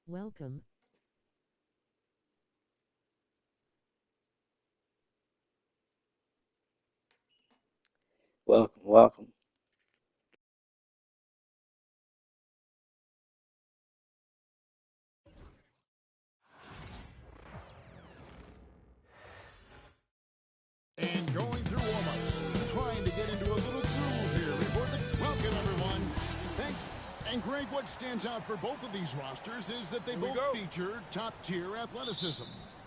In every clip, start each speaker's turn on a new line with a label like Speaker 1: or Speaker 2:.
Speaker 1: Welcome.
Speaker 2: Welcome, welcome.
Speaker 3: And going through warm-ups, trying to get into a little groove here before the... Welcome, everyone. Thanks. And Greg, what stands out for both of these rosters is that they both feature top-tier athleticism.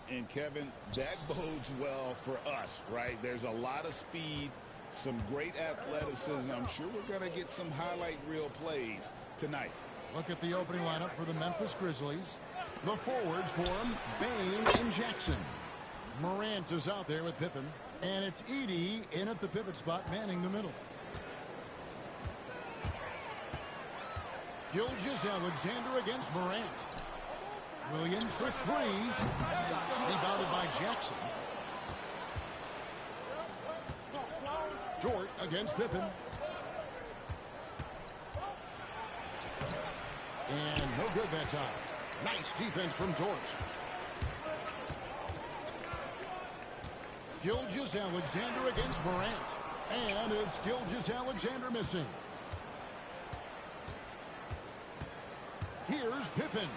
Speaker 4: And, Kevin, that bodes well for us, right? There's a lot of speed, some great athleticism. I'm sure we're going to get some highlight reel plays tonight.
Speaker 3: Look at the opening lineup for the Memphis Grizzlies. The forwards for them, Bane and Jackson. Morant is out there with Pippen. And it's Edey in at the pivot spot, manning the middle. Gilgeous-Alexander against Morant. Williams for three. Rebounded by Jackson. Dort against Pippen. And no good that time. Nice defense from Dort. Gilgeous-Alexander against Morant. And it's Gilgeous-Alexander missing. Here's Pippen.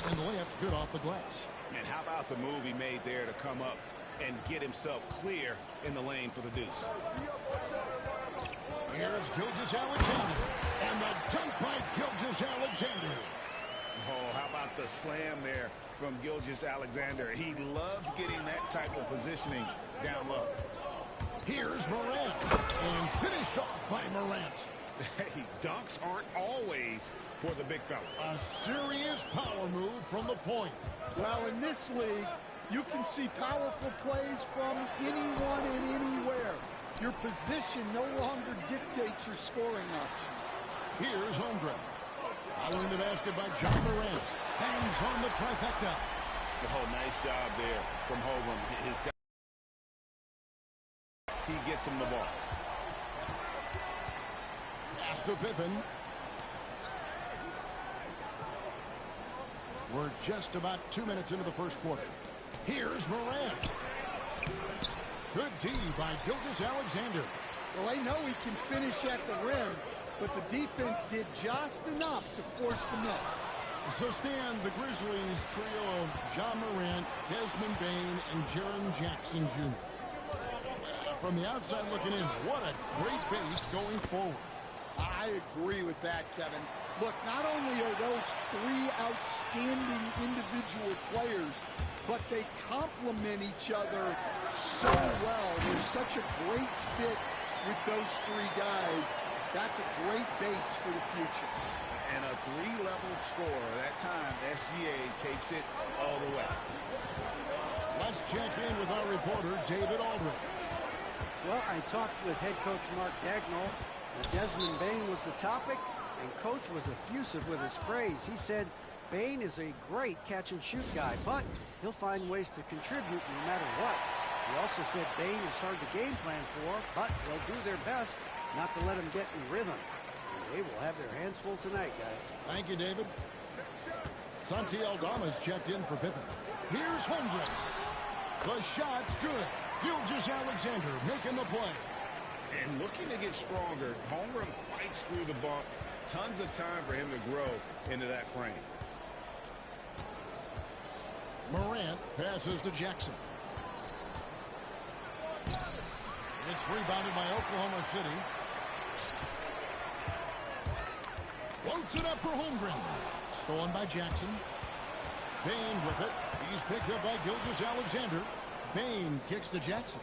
Speaker 3: And the layup's good off the glass.
Speaker 4: And how about the move he made there to come up and get himself clear in the lane for the deuce?
Speaker 3: Here's Gilgeous-Alexander. And the dunk by Gilgeous-Alexander.
Speaker 4: Oh, how about the slam there from Gilgeous-Alexander? He loves getting that type of positioning down low.
Speaker 3: Here's Morant. And finished off by Morant.
Speaker 4: Hey, dunks aren't always for the big fella.
Speaker 3: A serious power move from the point.
Speaker 5: Well, in this league, you can see powerful plays from anyone and anywhere. Your position no longer dictates your scoring options.
Speaker 3: Here's Holmgren. Following the basket by John Morant. Hangs on the trifecta.
Speaker 4: Oh, nice job there from Holmgren. He gets him the ball.
Speaker 3: Pass to Pippen. We're just about 2 minutes into the first quarter. Here's Morant. Good D by Gilgeous-Alexander.
Speaker 5: Well, they know he can finish at the rim, but the defense did just enough to force the miss.
Speaker 3: So Stan, the Grizzlies trio of John Morant, Desmond Bane, and Jaren Jackson Jr. From the outside looking in, what a great base going forward.
Speaker 5: I agree with that, Kevin. Look, not only are those three outstanding individual players, but they complement each other so well. There's such a great fit with those three guys. That's a great base for the future.
Speaker 4: And a three-level scorer. That time, SGA takes it all the way.
Speaker 3: Let's check in with our reporter, David Aldridge.
Speaker 6: Well, I talked with head coach Mark Dagnall. Desmond Bane was the topic, and coach was effusive with his praise. He said Bane is a great catch-and-shoot guy, but he'll find ways to contribute no matter what. He also said Bane is hard to game plan for, but they'll do their best not to let him get in rhythm. And they will have their hands full tonight, guys.
Speaker 3: Thank you, David. Santi Aldama's checked in for Pippen. Here's Holmgren. The shot's good. Gilgeous-Alexander making the play.
Speaker 4: And looking to get stronger, Holmgren fights through the bump. Tons of time for him to grow into that frame.
Speaker 3: Morant passes to Jackson. It's rebounded by Oklahoma City. Floats it up for Holmgren. Stolen by Jackson. Bane with it. He's picked up by Gilgeous-Alexander. Bane kicks to Jackson.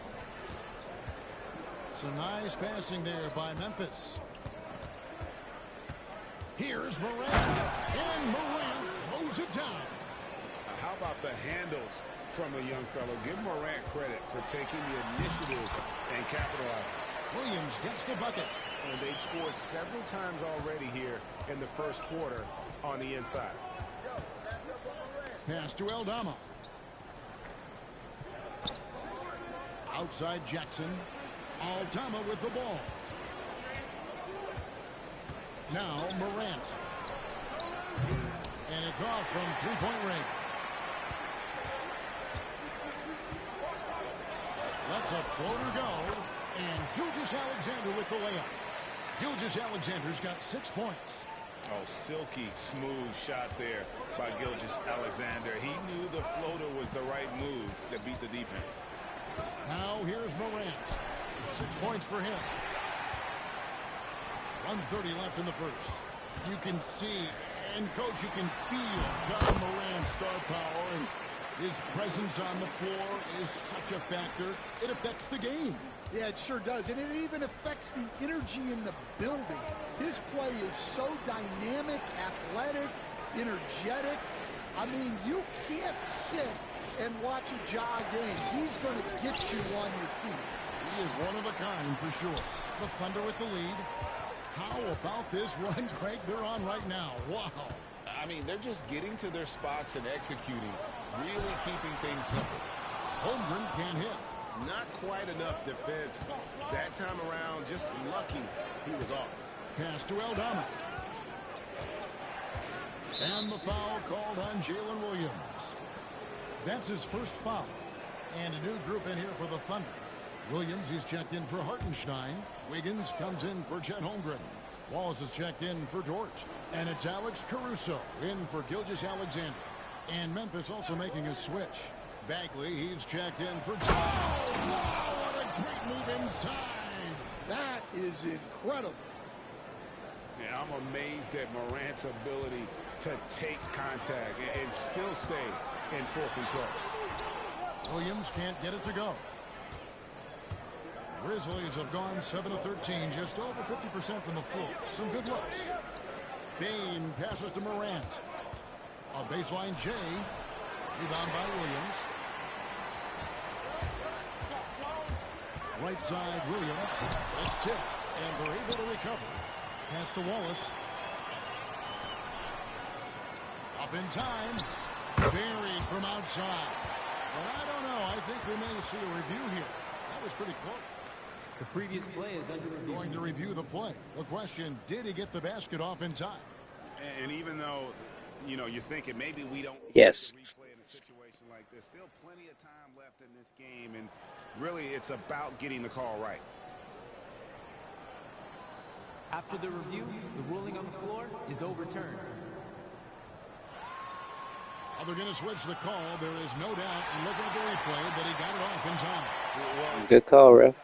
Speaker 3: Some nice passing there by Memphis. Here's Morant. And Morant throws it down.
Speaker 4: How about the handles from a young fellow? Give Morant credit for taking the initiative and capitalizing.
Speaker 3: Williams gets the bucket.
Speaker 4: And they've scored several times already here in the first quarter on the inside.
Speaker 3: Pass to Aldama. Outside Jackson. Aldama with the ball. Now Morant. And it's off from three-point range. Lets a floater go. And Gilgeous-Alexander with the layup. Gilgeous-Alexander's got 6 points.
Speaker 4: Oh, silky smooth shot there by Gilgeous-Alexander. He knew the floater was the right move to beat the defense.
Speaker 3: Now here's Morant. 6 points for him. 1:30 left in the first. You can see, and coach, you can feel John Morant's star power, and his presence on the floor is such a factor. It affects the game.
Speaker 5: Yeah, it sure does, and it even affects the energy in the building. His play is so dynamic, athletic, energetic. I mean, you can't sit and watch a Ja game. He's going to get you on your feet.
Speaker 3: He is one of a kind for sure. The Thunder with the lead. How about this run, Craig, they're on right now? Wow.
Speaker 4: I mean, they're just getting to their spots and executing, really keeping things simple.
Speaker 3: Holmgren can't hit.
Speaker 1: Not quite enough defense. That time around, just lucky he was off.
Speaker 3: Pass to Aldama. And the foul called on Jalen Williams. That's his first foul. And a new group in here for the Thunder. Williams, he's checked in for Hartenstein. Wiggins comes in for Chet Holmgren. Wallace is checked in for George. And it's Alex Caruso in for Gilgeous-Alexander. And Memphis also making a switch. Bagley, he's checked in for... Oh, wow, what a great move inside.
Speaker 5: That is incredible.
Speaker 4: Yeah, I'm amazed at Morant's ability to take contact and still stay in full control.
Speaker 3: Williams can't get it to go. Grizzlies have gone 7 of 13, just over 50% from the floor. Some good looks. Bane passes to Morant. A baseline J. Rebound by Williams. Right side, Williams. It's tipped, and they're able to recover. Pass to Wallace. Up in time. Buried from outside. But I don't know. I think we may see a review here. That was pretty close.
Speaker 2: The previous play is under review.
Speaker 3: Going to review the play. The question, did he get the basket off in time?
Speaker 1: And even though, you know, you're thinking maybe we don't
Speaker 7: Yes.
Speaker 1: replay in a situation like this, still plenty of time left in this game, and really it's about getting the call right.
Speaker 2: After the review, the ruling on the floor is overturned.
Speaker 3: Well, they're going to switch the call. There is no doubt, looking at the replay, that he got it off in time.
Speaker 7: Good call, ref.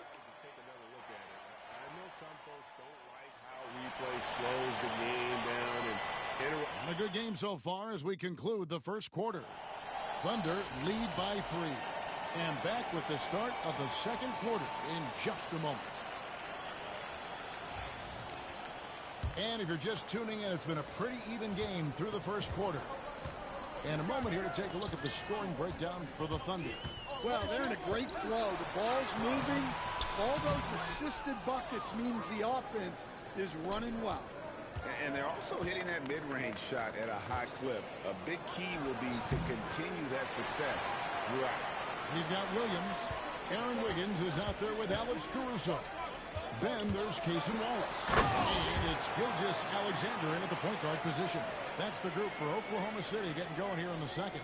Speaker 1: Slows the game down
Speaker 3: And a good game so far as we conclude the first quarter. Thunder lead by 3. And back with the start of the second quarter in just a moment. And if you're just tuning in, it's been a pretty even game through the first quarter. And a moment here to take a look at the scoring breakdown for the Thunder.
Speaker 5: Well, they're in a great flow. The ball's moving. All those assisted buckets means the offense is running well.
Speaker 1: And they're also hitting that mid-range shot at a high clip. A big key will be to continue that success throughout.
Speaker 3: We've got Williams. Aaron Wiggins is out there with Alex Caruso. Then there's Cason Wallace. And it's Gilgeous-Alexander in at the point guard position. That's the group for Oklahoma City getting going here in the second.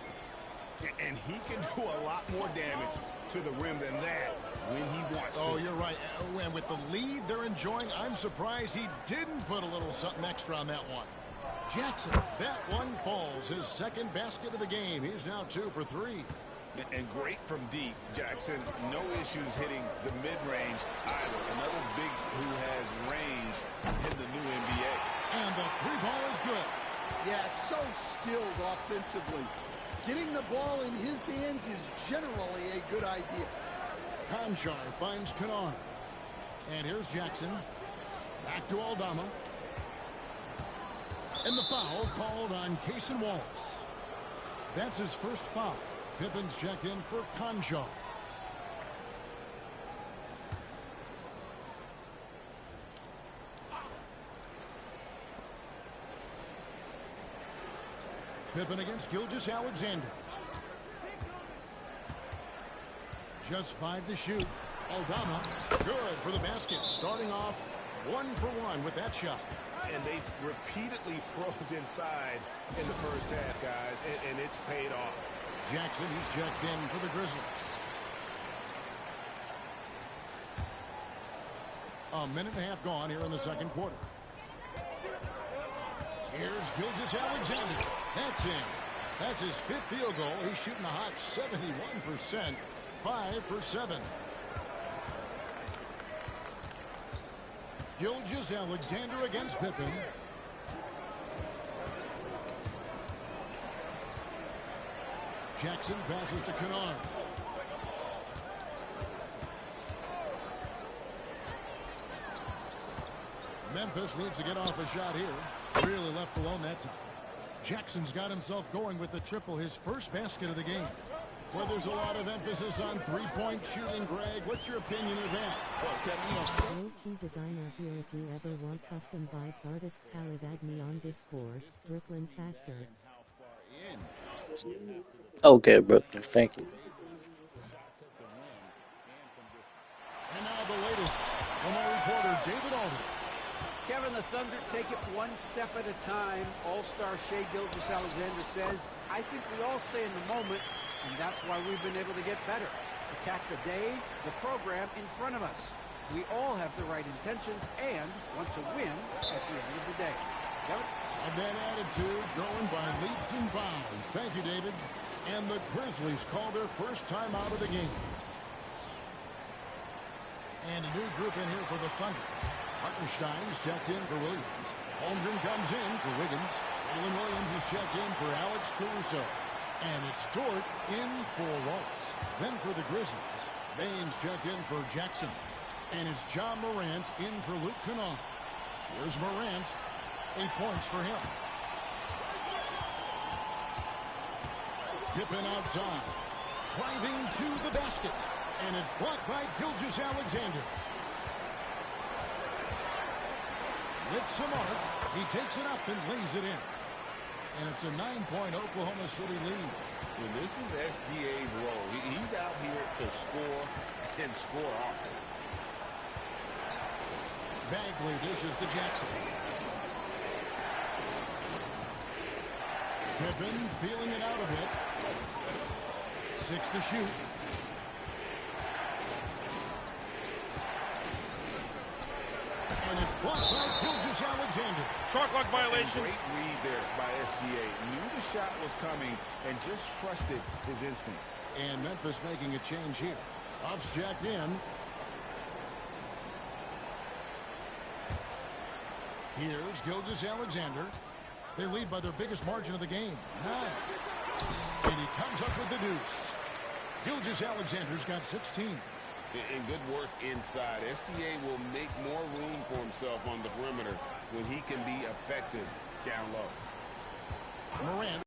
Speaker 1: And he can do a lot more damage to the rim than that when he wants to.
Speaker 3: Oh, you're right. And with the lead they're enjoying, I'm surprised he didn't put a little something extra on that one. Jackson, that one falls. His second basket of the game. He's now 2 for 3.
Speaker 1: And great from deep. Jackson, no issues hitting the mid-range either. Another big who has range in the new NBA.
Speaker 3: And the 3-ball is good.
Speaker 5: Yeah, so skilled offensively. Getting the ball in his hands is generally a good idea.
Speaker 3: Conchar finds Kennard. And here's Jackson. Back to Aldama. And the foul called on Cason Wallace. That's his first foul. Pippen's checked in for Conchar. Pippen against Gilgeous-Alexander. Just 5 to shoot. Aldama, good for the basket. Starting off 1 for 1 with that shot.
Speaker 1: and they've repeatedly probed inside in the first half, guys, and it's paid off.
Speaker 3: Jackson, he's checked in for the Grizzlies. A minute and a half gone here in the second quarter. Here's Gilgeous-Alexander. That's in. That's his 5th field goal. He's shooting a hot 71%. 5 for 7. Gilgeous-Alexander against Pippen. Jackson passes to Kennard. Memphis needs to get off a shot here. Really left alone that time. Jackson's got himself going with the triple, his first basket of the game. Well, there's a lot of emphasis on three-point shooting, Greg. What's your opinion of that?
Speaker 7: Well, Low-key designer here. If you ever want custom vibes, artist Khaled, add me on Discord. Brooklyn faster.
Speaker 8: Okay, Brooklyn. Thank you.
Speaker 3: And now the latest from our reporter, David Alden.
Speaker 6: Kevin, the Thunder take it one step at a time. All-star Shai Gilgeous-Alexander says, I think we all stay in the moment, and that's why we've been able to get better. Attack the day, the program in front of us. We all have the right intentions and want to win at the end of the day. Kevin?
Speaker 3: And that attitude going by leaps and bounds. Thank you, David. And the Grizzlies call their first time out of the game. And a new group in here for the Thunder. Hartenstein's checked in for Williams. Holmgren comes in for Wiggins. Jalen Williams is checked in for Alex Caruso. And it's Dort in for Wallace. Then for the Grizzlies, Baines checked in for Jackson. And it's John Morant in for Luke Kennard. Here's Morant. 8 points for him. Pippen outside. Driving to the basket. And it's blocked by Gilgeous-Alexander. Lifts a mark. He takes it up and lays it in. And it's a 9-point Oklahoma City lead.
Speaker 1: And this is SGA's role. He's out here to score and score often.
Speaker 3: Bagley dishes to Jackson. Pippen feeling it out a bit. 6 to shoot. And it's blocked by Gilgeous-Alexander.
Speaker 1: Shot clock violation. Great read there by SGA. Knew the shot was coming and just trusted his instincts.
Speaker 3: And Memphis making a change here. Buffs jacked in. Here's Gilgeous-Alexander. They lead by their biggest margin of the game, 9. And he comes up with the deuce. Gilgeous-Alexander's got 16.
Speaker 1: And good work inside. SGA will make more room for himself on the perimeter when he can be effective down low.
Speaker 3: Morant.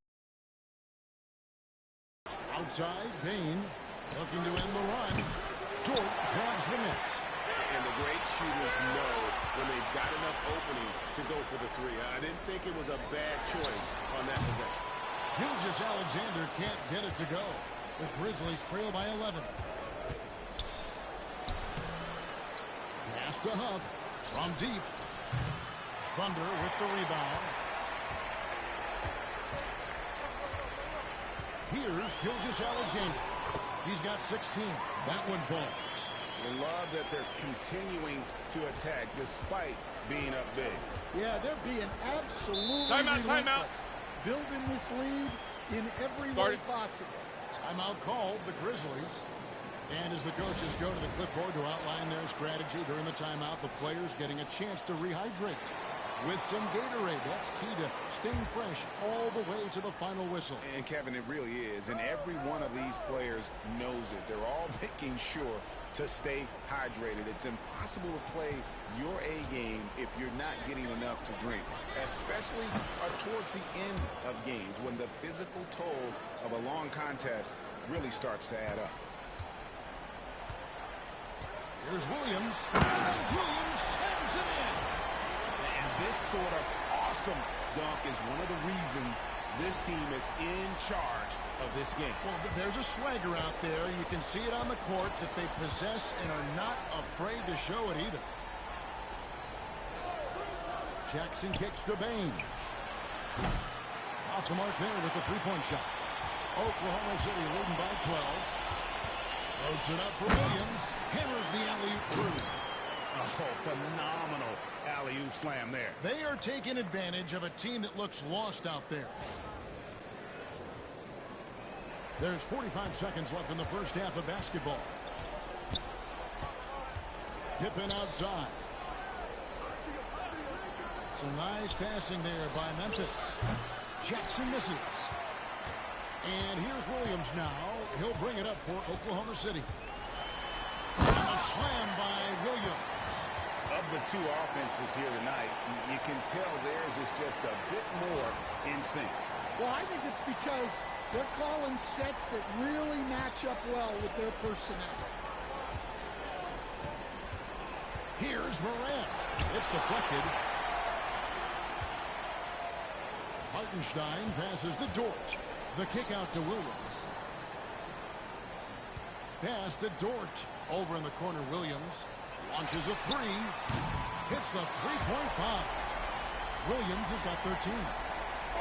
Speaker 3: Outside, Bane looking to end the run. Dort grabs the miss.
Speaker 1: And the great shooters know when they've got enough opening to go for the three. I didn't think it was a bad choice on that possession.
Speaker 3: Gilgeous-Alexander can't get it to go. The Grizzlies trail by 11. Pass to Huff from deep. Thunder with the rebound. Here's Gilgeous-Alexander. He's got 16. That one falls.
Speaker 1: I love that they're continuing to attack despite being up big.
Speaker 5: Yeah, they're being absolutely
Speaker 1: Timeout.
Speaker 5: building this lead in every way possible.
Speaker 3: Timeout called, the Grizzlies. And as the coaches go to the clipboard to outline their strategy during the timeout, the players getting a chance to rehydrate with some Gatorade. That's key to staying fresh all the way to the final whistle.
Speaker 4: And Kevin, it really is. And every one of these players knows it. They're all making sure to stay hydrated. It's impossible to play your A game if you're not getting enough to drink, especially towards the end of games when the physical toll of a long contest really starts to add up.
Speaker 3: Here's Williams. Williams sends it in.
Speaker 4: And this sort of awesome dunk is one of the reasons this team is in charge of this game.
Speaker 3: Well, there's a swagger out there. You can see it on the court that they possess and are not afraid to show it either. Jackson kicks to Bane. Off the mark there with the three-point shot. Oklahoma City leading by 12. Floats it up for Williams. Hammers the alley-oop through.
Speaker 4: Oh, phenomenal alley-oop slam there.
Speaker 3: They are taking advantage of a team that looks lost out there. There's 45 seconds left in the first half of basketball. Pippen outside. Some nice passing there by Memphis. Jackson misses. And here's Williams now. He'll bring it up for Oklahoma City. And a slam by Williams.
Speaker 4: Of the two offenses here tonight, you can tell theirs is just a bit more in sync.
Speaker 5: Well, I think it's because they're calling sets that really match up well with their personnel.
Speaker 3: Here's Morant. It's deflected. Hartenstein passes to Dort. The kick out to Williams. Pass to Dort. Over in the corner, Williams launches a three. Hits the three-point bomb. Williams has got 13.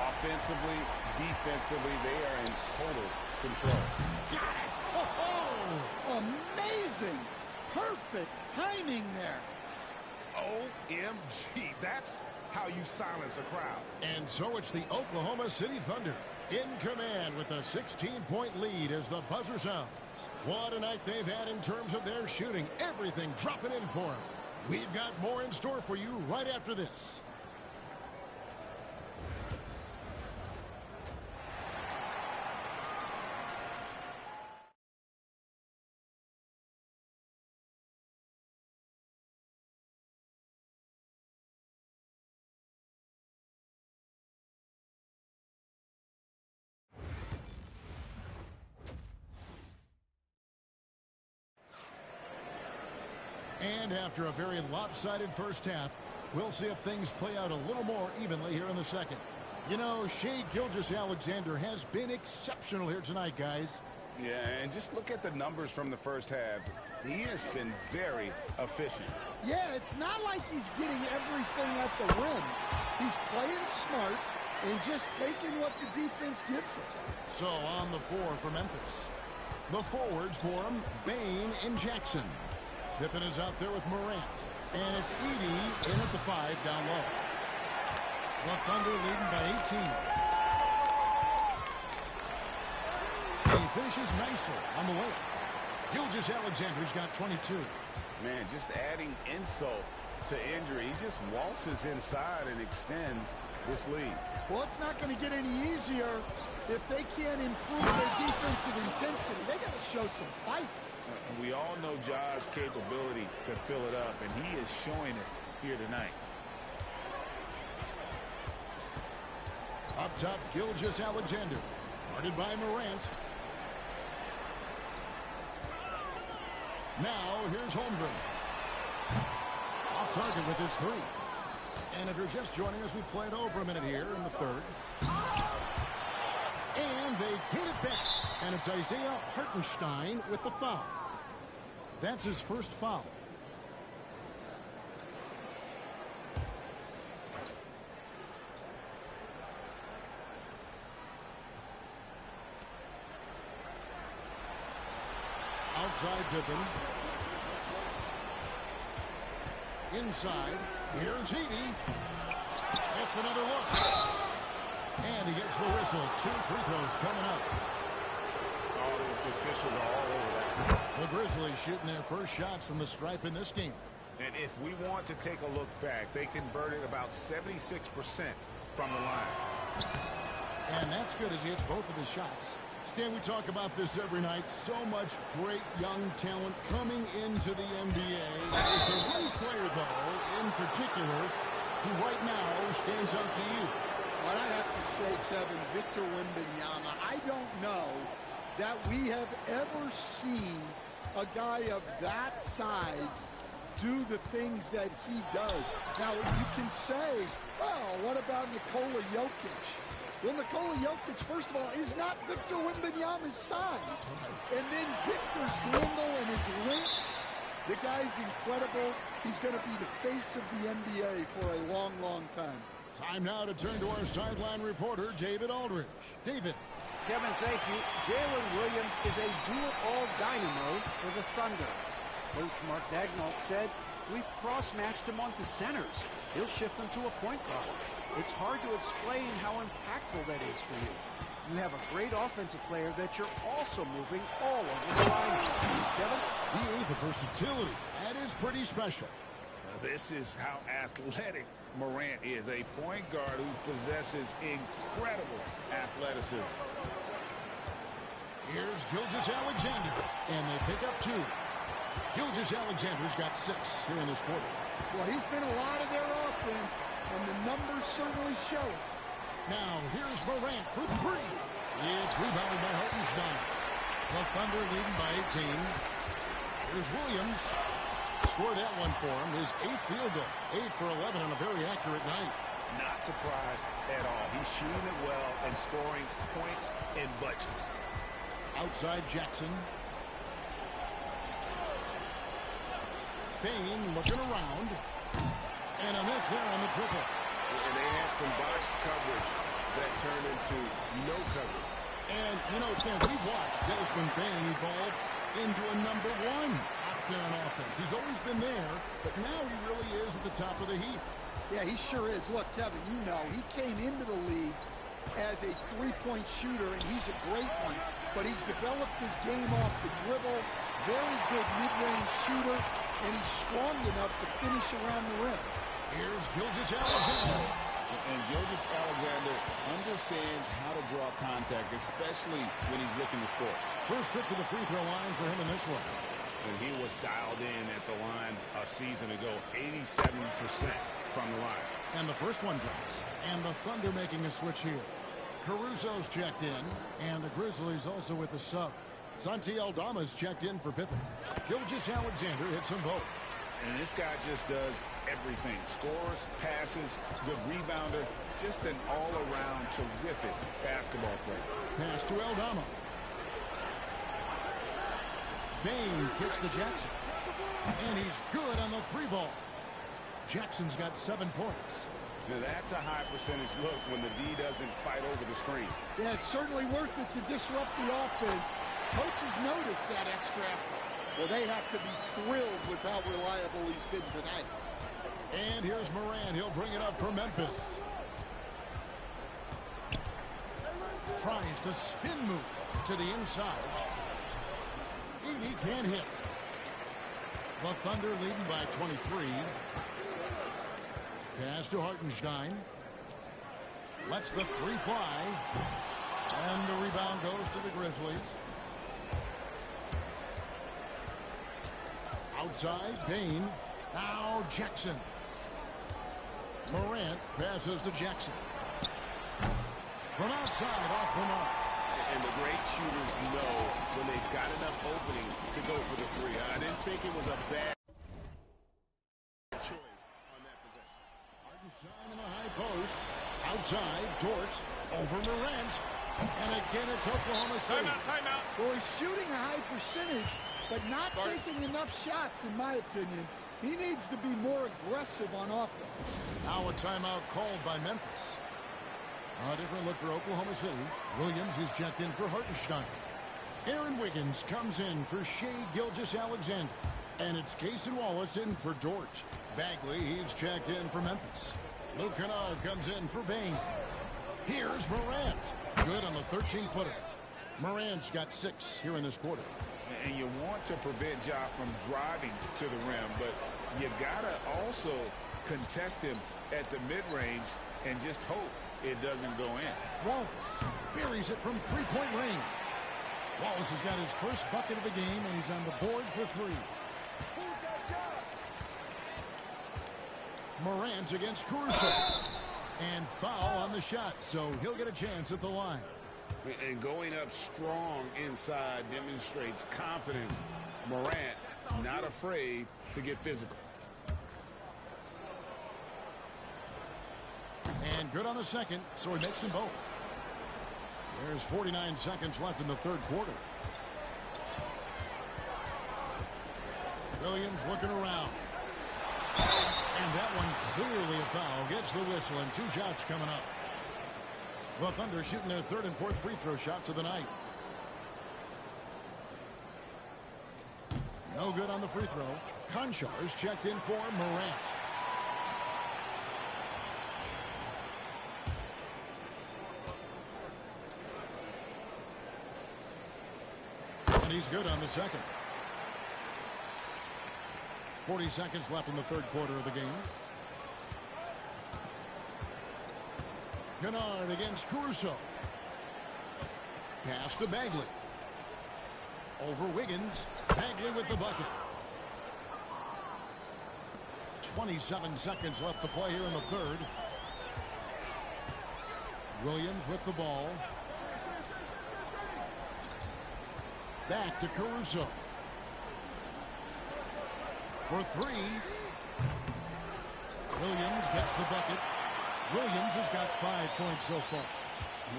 Speaker 4: Offensively, defensively, they are in total control.
Speaker 5: Got it! Oh, amazing! Perfect timing there.
Speaker 4: OMG, that's how you silence a crowd.
Speaker 3: And so it's the Oklahoma City Thunder in command with a 16-point lead as the buzzer sounds. What a night they've had in terms of their shooting. Everything dropping in for them. We've got more in store for you right after this. And after a very lopsided first half, we'll see if things play out a little more evenly here in the second. You know, Shai Gilgeous-Alexander has been exceptional here tonight, guys.
Speaker 4: Yeah, and just look at the numbers from the first half. He has been very efficient.
Speaker 5: Yeah, it's not like he's getting everything at the rim. He's playing smart and just taking what the defense gives him.
Speaker 3: So on the floor for Memphis. The forwards for him, Bane and Jackson. Pippen is out there with Morant. And it's Edey in at the 5 down low. The Thunder leading by 18. He finishes nicely on the way. Gilgeous-Alexander's got 22.
Speaker 4: Man, just adding insult to injury. He just waltzes inside and extends this lead.
Speaker 5: Well, it's not going to get any easier if they can't improve their defensive intensity. They got to show some fight.
Speaker 4: We all know Ja's capability to fill it up, and he is showing it here tonight.
Speaker 3: Up top, Gilgeous-Alexander. Guarded by Morant. Now, here's Holmgren. Off target with his 3. And if you're just joining us, we played over a minute here in the third. And they get it back. And it's Isaiah Hartenstein with the foul. That's his first foul. Outside Pippen. Inside. Here's Edey. Gets another look. And he gets the whistle. 2 free throws coming up.
Speaker 4: All the officials are all over that.
Speaker 3: The Grizzlies shooting their first shots from the stripe in this game.
Speaker 4: And if we want to take a look back, they converted about 76% from the line.
Speaker 3: And that's good as he hits both of his shots. Stan, we talk about this every night. So much great young talent coming into the NBA. Is there one player, though, in particular, who right now stands out to you?
Speaker 5: What I have to say, Kevin, Victor Wembanyama, I don't know that we have ever seen a guy of that size do the things that he does. Now, you can say, well, what about Nikola Jokic? Well, Nikola Jokic, first of all, is not Victor Wembanyama's size. And then Victor's handle and his length The guy's incredible. He's going to be the face of the NBA for a long, long time.
Speaker 3: Time now to turn to our sideline reporter, David Aldridge. David.
Speaker 6: Kevin, thank you. Jalen Williams is a do-it-all dynamo for the Thunder. Coach Mark Daigneault said, "We've cross-matched him onto centers. He'll shift him to a point guard. It's hard to explain how impactful that is for you. You have a great offensive player that you're also moving all over the line." Kevin?
Speaker 3: DA, the versatility. That is pretty special.
Speaker 4: This is how athletic Morant is, a point guard who possesses incredible athleticism.
Speaker 3: Here's Gilgeous-Alexander, and they pick up 2. Gilgeous-Alexander's got 6 here in this quarter.
Speaker 5: Well, he's been a lot of their offense, and the numbers certainly show it.
Speaker 3: Now, here's Morant for 3. It's rebounded by Hartenstein. The Thunder leading by 18. Here's Williams. Scored that one for him. His 8th field goal. 8 for 11 on a very accurate night.
Speaker 4: Not surprised at all. He's shooting it well and scoring points in bunches.
Speaker 3: Outside Jackson. Bane looking around. And a miss there on the triple.
Speaker 1: And they had some botched coverage that turned into no coverage.
Speaker 3: And, you know, Stan, we watched Desmond Bane evolve into a number 1 option on offense. He's always been there, but now he really is at the top of the heap.
Speaker 5: Yeah, he sure is. Look, Kevin, you know, he came into the league as a three-point shooter, and he's a great one. But he's developed his game off the dribble, very good mid-range shooter, and he's strong enough to finish around the rim.
Speaker 3: Here's Gilgeous-Alexander.
Speaker 4: And Gilgeous-Alexander understands how to draw contact, especially when he's looking to score.
Speaker 3: First trip to the free throw line for him in this one.
Speaker 1: And he was dialed in at the line a season ago, 87% from the line.
Speaker 3: And the first one drops. And the Thunder making a switch here. Caruso's checked in, and the Grizzlies also with the sub. Santi Aldama's checked in for Pippen. Gilgeous-Alexander hits them both.
Speaker 4: And this guy just does everything. Scores, passes, good rebounder, just an all-around terrific basketball player.
Speaker 3: Pass to Aldama. Bane kicks to Jackson. And he's good on the 3-ball. Jackson's got 7 points.
Speaker 1: Now that's a high percentage look when the D doesn't fight over the screen.
Speaker 5: Yeah, it's certainly worth it to disrupt the offense. Coaches notice that extra effort. Well, they have to be thrilled with how reliable he's been tonight.
Speaker 3: And here's Morant. He'll bring it up for Memphis. Tries the spin move to the inside. He can't hit. The Thunder leading by 23. Pass to Hartenstein. Lets the 3 fly. And the rebound goes to the Grizzlies. Outside, Bane. Now Jackson. Morant passes to Jackson. From outside, off the mark.
Speaker 1: And the great shooters know when they've got enough opening to go for the 3. I didn't think it was a bad choice on that possession.
Speaker 3: Hartenstein in the high post. Outside, Dort over Morant. And again, it's Oklahoma City.
Speaker 1: Timeout.
Speaker 5: Well, he's shooting a high percentage, but not taking enough shots, in my opinion. He needs to be more aggressive on offense.
Speaker 3: Now a timeout called by Memphis. A different look for Oklahoma City. Williams is checked in for Hartenstein. Aaron Wiggins comes in for Shai Gilgeous-Alexander. And it's Cason Wallace in for Dort. Bagley, he's checked in for Memphis. Luke Kennard comes in for Bane. Here's Morant. Good on the 13-footer. Morant's got 6 here in this quarter.
Speaker 4: And you want to prevent Ja from driving to the rim, but you gotta also contest him at the mid-range and just hope it doesn't go in.
Speaker 3: Wallace buries it from 3-point range. Wallace has got his first bucket of the game, and he's on the board for 3. Morant against Caruso. And foul on the shot, so he'll get a chance at the line.
Speaker 1: And going up strong inside demonstrates confidence. Morant not afraid to get physical.
Speaker 3: And good on the second, so he makes them both. There's 49 seconds left in the third quarter. Williams looking around. And that one clearly a foul. Gets the whistle and 2 shots coming up. The Thunder shooting their 3rd and 4th free throw shots of the night. No good on the free throw. Konchar's checked in for Morant. And he's good on the second. 40 seconds left in the 3rd quarter of the game. Kennard against Caruso. Pass to Bagley. Over Wiggins. Bagley with the bucket. 27 seconds left to play here in the 3rd. Williams with the ball. Back to Caruso. For 3. Williams gets the bucket. Williams has got 5 points so far.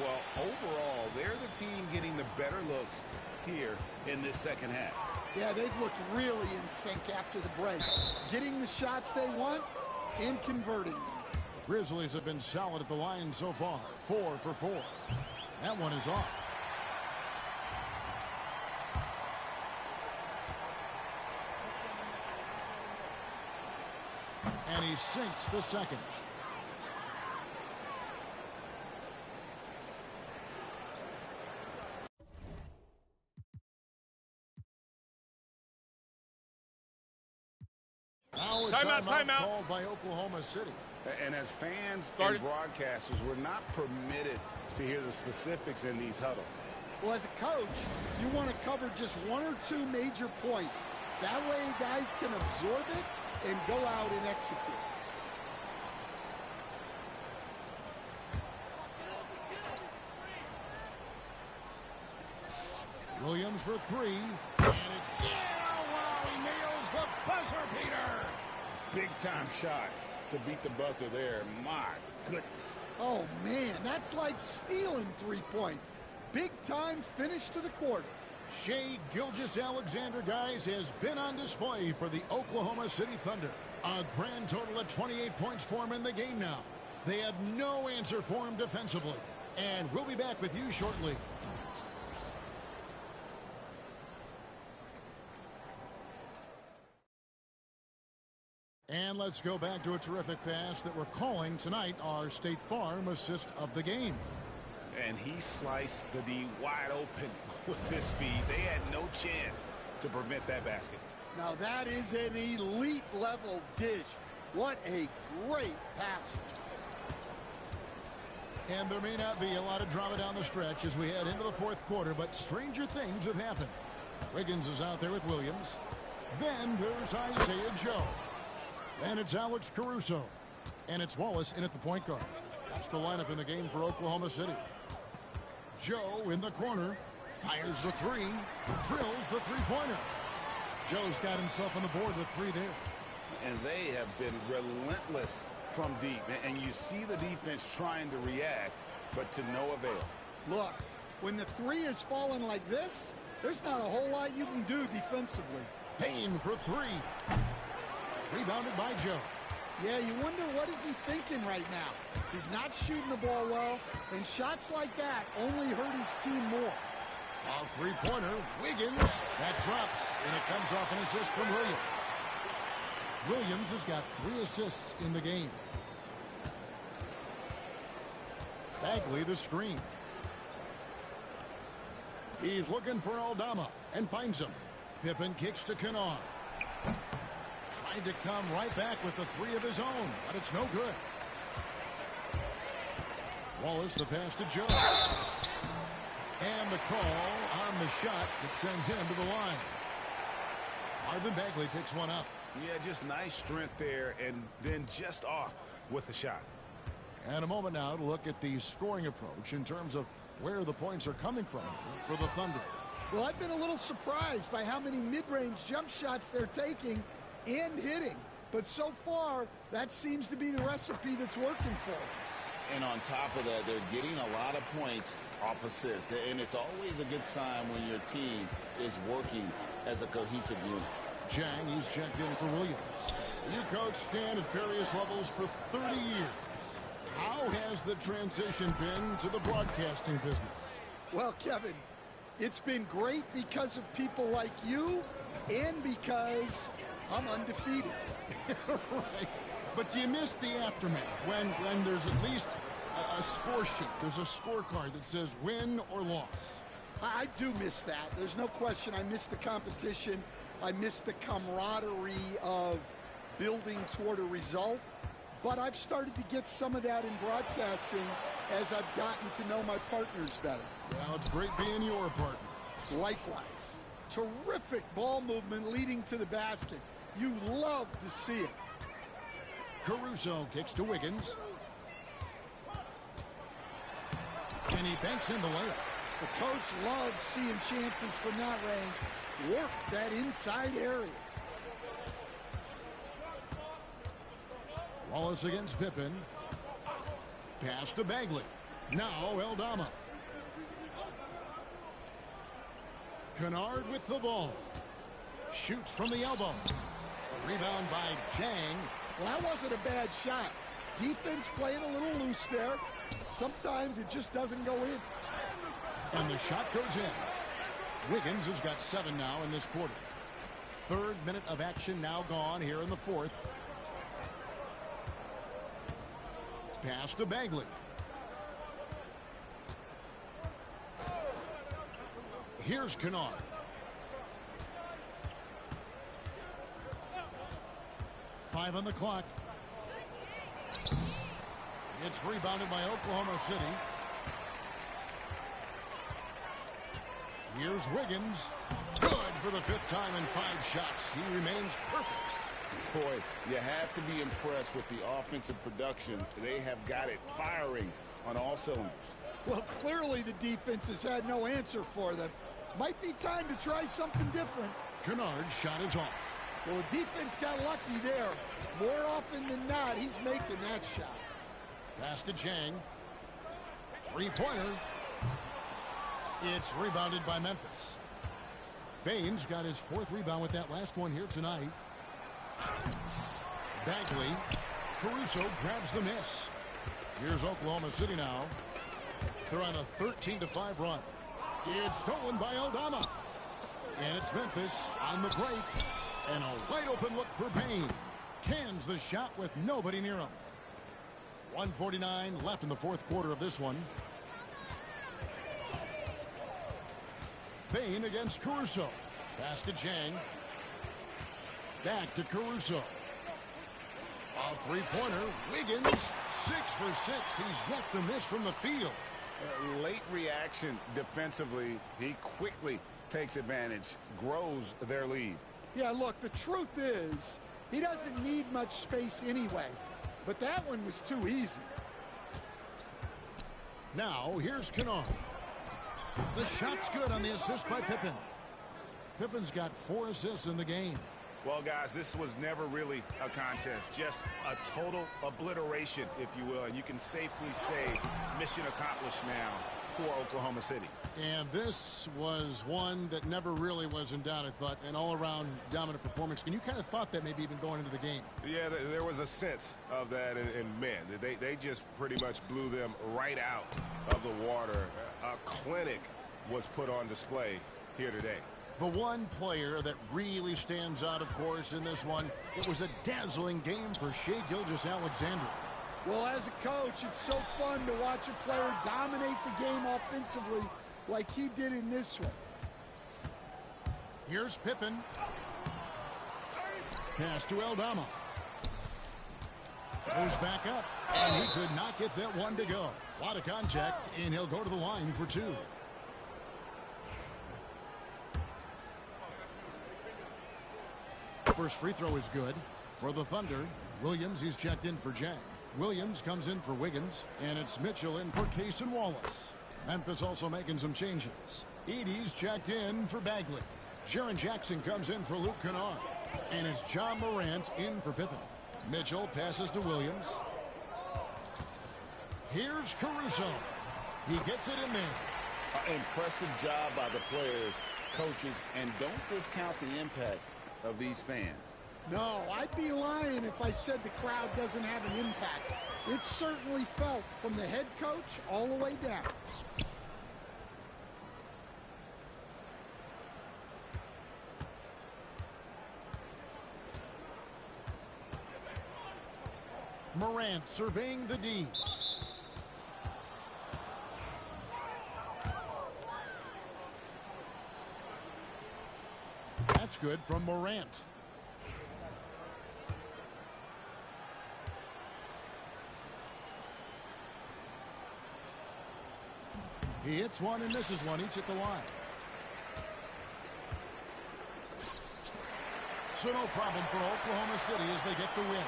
Speaker 4: Well, overall, they're the team getting the better looks here in this second half.
Speaker 5: Yeah, they've looked really in sync after the break. Getting the shots they want and converting them.
Speaker 3: The Grizzlies have been solid at the line so far. 4 for 4. That one is off. And he sinks the second. Now a timeout called by Oklahoma City.
Speaker 4: And as fans and broadcasters, we're not permitted to hear the specifics in these huddles.
Speaker 5: Well, as a coach, you want to cover just 1 or 2 major points. That way guys can absorb it and go out and execute.
Speaker 3: Williams for 3. And it's wow, he nails the buzzer beater.
Speaker 4: Big time shot to beat the buzzer there. My goodness.
Speaker 5: Oh man, that's like stealing 3 points. Big time finish to the quarter.
Speaker 3: Shai Gilgeous-Alexander, guys, has been on display for the Oklahoma City Thunder. A grand total of 28 points for him in the game now. They have no answer for him defensively. And we'll be back with you shortly. And let's go back to a terrific pass that we're calling tonight our State Farm assist of the game.
Speaker 4: And he sliced the D wide open with this feed. They had no chance to prevent that basket.
Speaker 5: Now that is an elite level dish. What a great pass.
Speaker 3: And there may not be a lot of drama down the stretch as we head into the 4th quarter, but stranger things have happened. Wiggins is out there with Williams. Then there's Isaiah Joe. And it's Alex Caruso. And it's Wallace in at the point guard. That's the lineup in the game for Oklahoma City. Joe in the corner. Fires the 3. Drills the 3-pointer. Joe's got himself on the board with 3 there.
Speaker 4: And they have been relentless from deep. And you see the defense trying to react, but to no avail.
Speaker 5: Look, when the 3 is falling like this, there's not a whole lot you can do defensively.
Speaker 3: Payne for 3. Rebounded by Joe.
Speaker 5: Yeah, you wonder what is he thinking right now. He's not shooting the ball well, and shots like that only hurt his team more.
Speaker 3: A 3-pointer, Wiggins. That drops, and it comes off an assist from Williams. Williams has got 3 assists in the game. Bagley the screen. He's looking for Aldama and finds him. Pippen kicks to Kennard. Trying to come right back with the 3 of his own, but it's no good. Wallace the pass to Joe. And the call on the shot that sends him to the line. Marvin Bagley picks one up.
Speaker 4: Yeah, just nice strength there, and then just off with the shot.
Speaker 3: And a moment now to look at the scoring approach in terms of where the points are coming from for the Thunder.
Speaker 5: Well, I've been a little surprised by how many mid-range jump shots they're taking and hitting. But so far, that seems to be the recipe that's working for them.
Speaker 4: And on top of that, they're getting a lot of points off assists. And it's always a good sign when your team is working as a cohesive unit.
Speaker 3: Jang, he's checked in for Williams. You coach Stan at various levels for 30 years. How has the transition been to the broadcasting business?
Speaker 5: Well, Kevin, it's been great because of people like you and because I'm undefeated.
Speaker 3: Right. But do you miss the aftermath when there's at least a score sheet? There's a scorecard that says win or loss.
Speaker 5: I do miss that. There's no question. I miss the competition. I miss the camaraderie of building toward a result. But I've started to get some of that in broadcasting as I've gotten to know my partners better.
Speaker 3: Well, it's great being your partner.
Speaker 5: Likewise. Terrific ball movement leading to the basket. You love to see it.
Speaker 3: Caruso kicks to Wiggins. And he banks in the layup.
Speaker 5: The coach loves seeing chances from that range. Work that inside area.
Speaker 3: Wallace against Pippen. Pass to Bagley. Now Eldama. Kennard with the ball. Shoots from the elbow. A rebound by Jang.
Speaker 5: Well, that wasn't a bad shot. Defense playing a little loose there. Sometimes it just doesn't go in.
Speaker 3: And the shot goes in. Wiggins has got 7 now in this quarter. 3rd minute of action now gone here in the 4th. Pass to Bagley. Here's Kennard. Five on the clock. It's rebounded by Oklahoma City. Here's Wiggins. Good for the 5th time in 5 shots. He remains perfect.
Speaker 1: Boy, you have to be impressed with the offensive production. They have got it firing on all cylinders.
Speaker 5: Well, clearly the defense has had no answer for them. Might be time to try something different.
Speaker 3: Kennard's shot is off.
Speaker 5: Well, the defense got lucky there. More often than not, he's making that shot.
Speaker 3: Pass to Jang. 3-pointer. It's rebounded by Memphis. Baines got his 4th rebound with that last one here tonight. Bagley. Caruso grabs the miss. Here's Oklahoma City now. They're on a 13-5 run. It's stolen by Eldama. And it's Memphis on the break. And a wide open look for Payne. Cans the shot with nobody near him. 1:49 left in the 4th quarter of this one. Payne against Caruso. Pass to Jang. Back to Caruso. A 3-pointer. Wiggins, 6 for 6. He's yet to miss from the field.
Speaker 1: Late reaction defensively. He quickly takes advantage, grows their lead.
Speaker 5: Yeah, look, the truth is, he doesn't need much space anyway. But that one was too easy.
Speaker 3: Now, here's Kennard. The shot's good on the assist by Pippen. Pippen's got 4 assists in the game.
Speaker 4: Well, guys, this was never really a contest. Just a total obliteration, if you will. And you can safely say mission accomplished now for Oklahoma City.
Speaker 3: And this was one that never really was in doubt, I thought. An all-around dominant performance. And you kind of thought that maybe even going into the game.
Speaker 1: Yeah, there was a sense of that. And man, they just pretty much blew them right out of the water. A clinic was put on display here today.
Speaker 3: The one player that really stands out, of course, in this one, it was a dazzling game for Shai Gilgeous-Alexander.
Speaker 5: Well, as a coach, it's so fun to watch a player dominate the game offensively like he did in this one.
Speaker 3: Here's Pippen. Pass to Eldama. Goes back up, and he could not get that one to go. A lot of contact, and he'll go to the line for 2. First free throw is good for the Thunder. Williams, he's checked in for Jang. Williams comes in for Wiggins, and it's Mitchell in for Cason Wallace. Memphis also making some changes. Edey's checked in for Bagley. Jaren Jackson comes in for Luke Kennard. And it's John Morant in for Pippen. Mitchell passes to Williams. Here's Caruso. He gets it in there.
Speaker 1: Impressive job by the players, coaches, and don't discount the impact
Speaker 4: of these fans.
Speaker 5: No, I'd be lying if I said the crowd doesn't have an impact. It's certainly felt from the head coach all the way down.
Speaker 3: Morant surveying the D. That's good from Morant. He hits one and misses one, each at the line. So no problem for Oklahoma City as they get the win.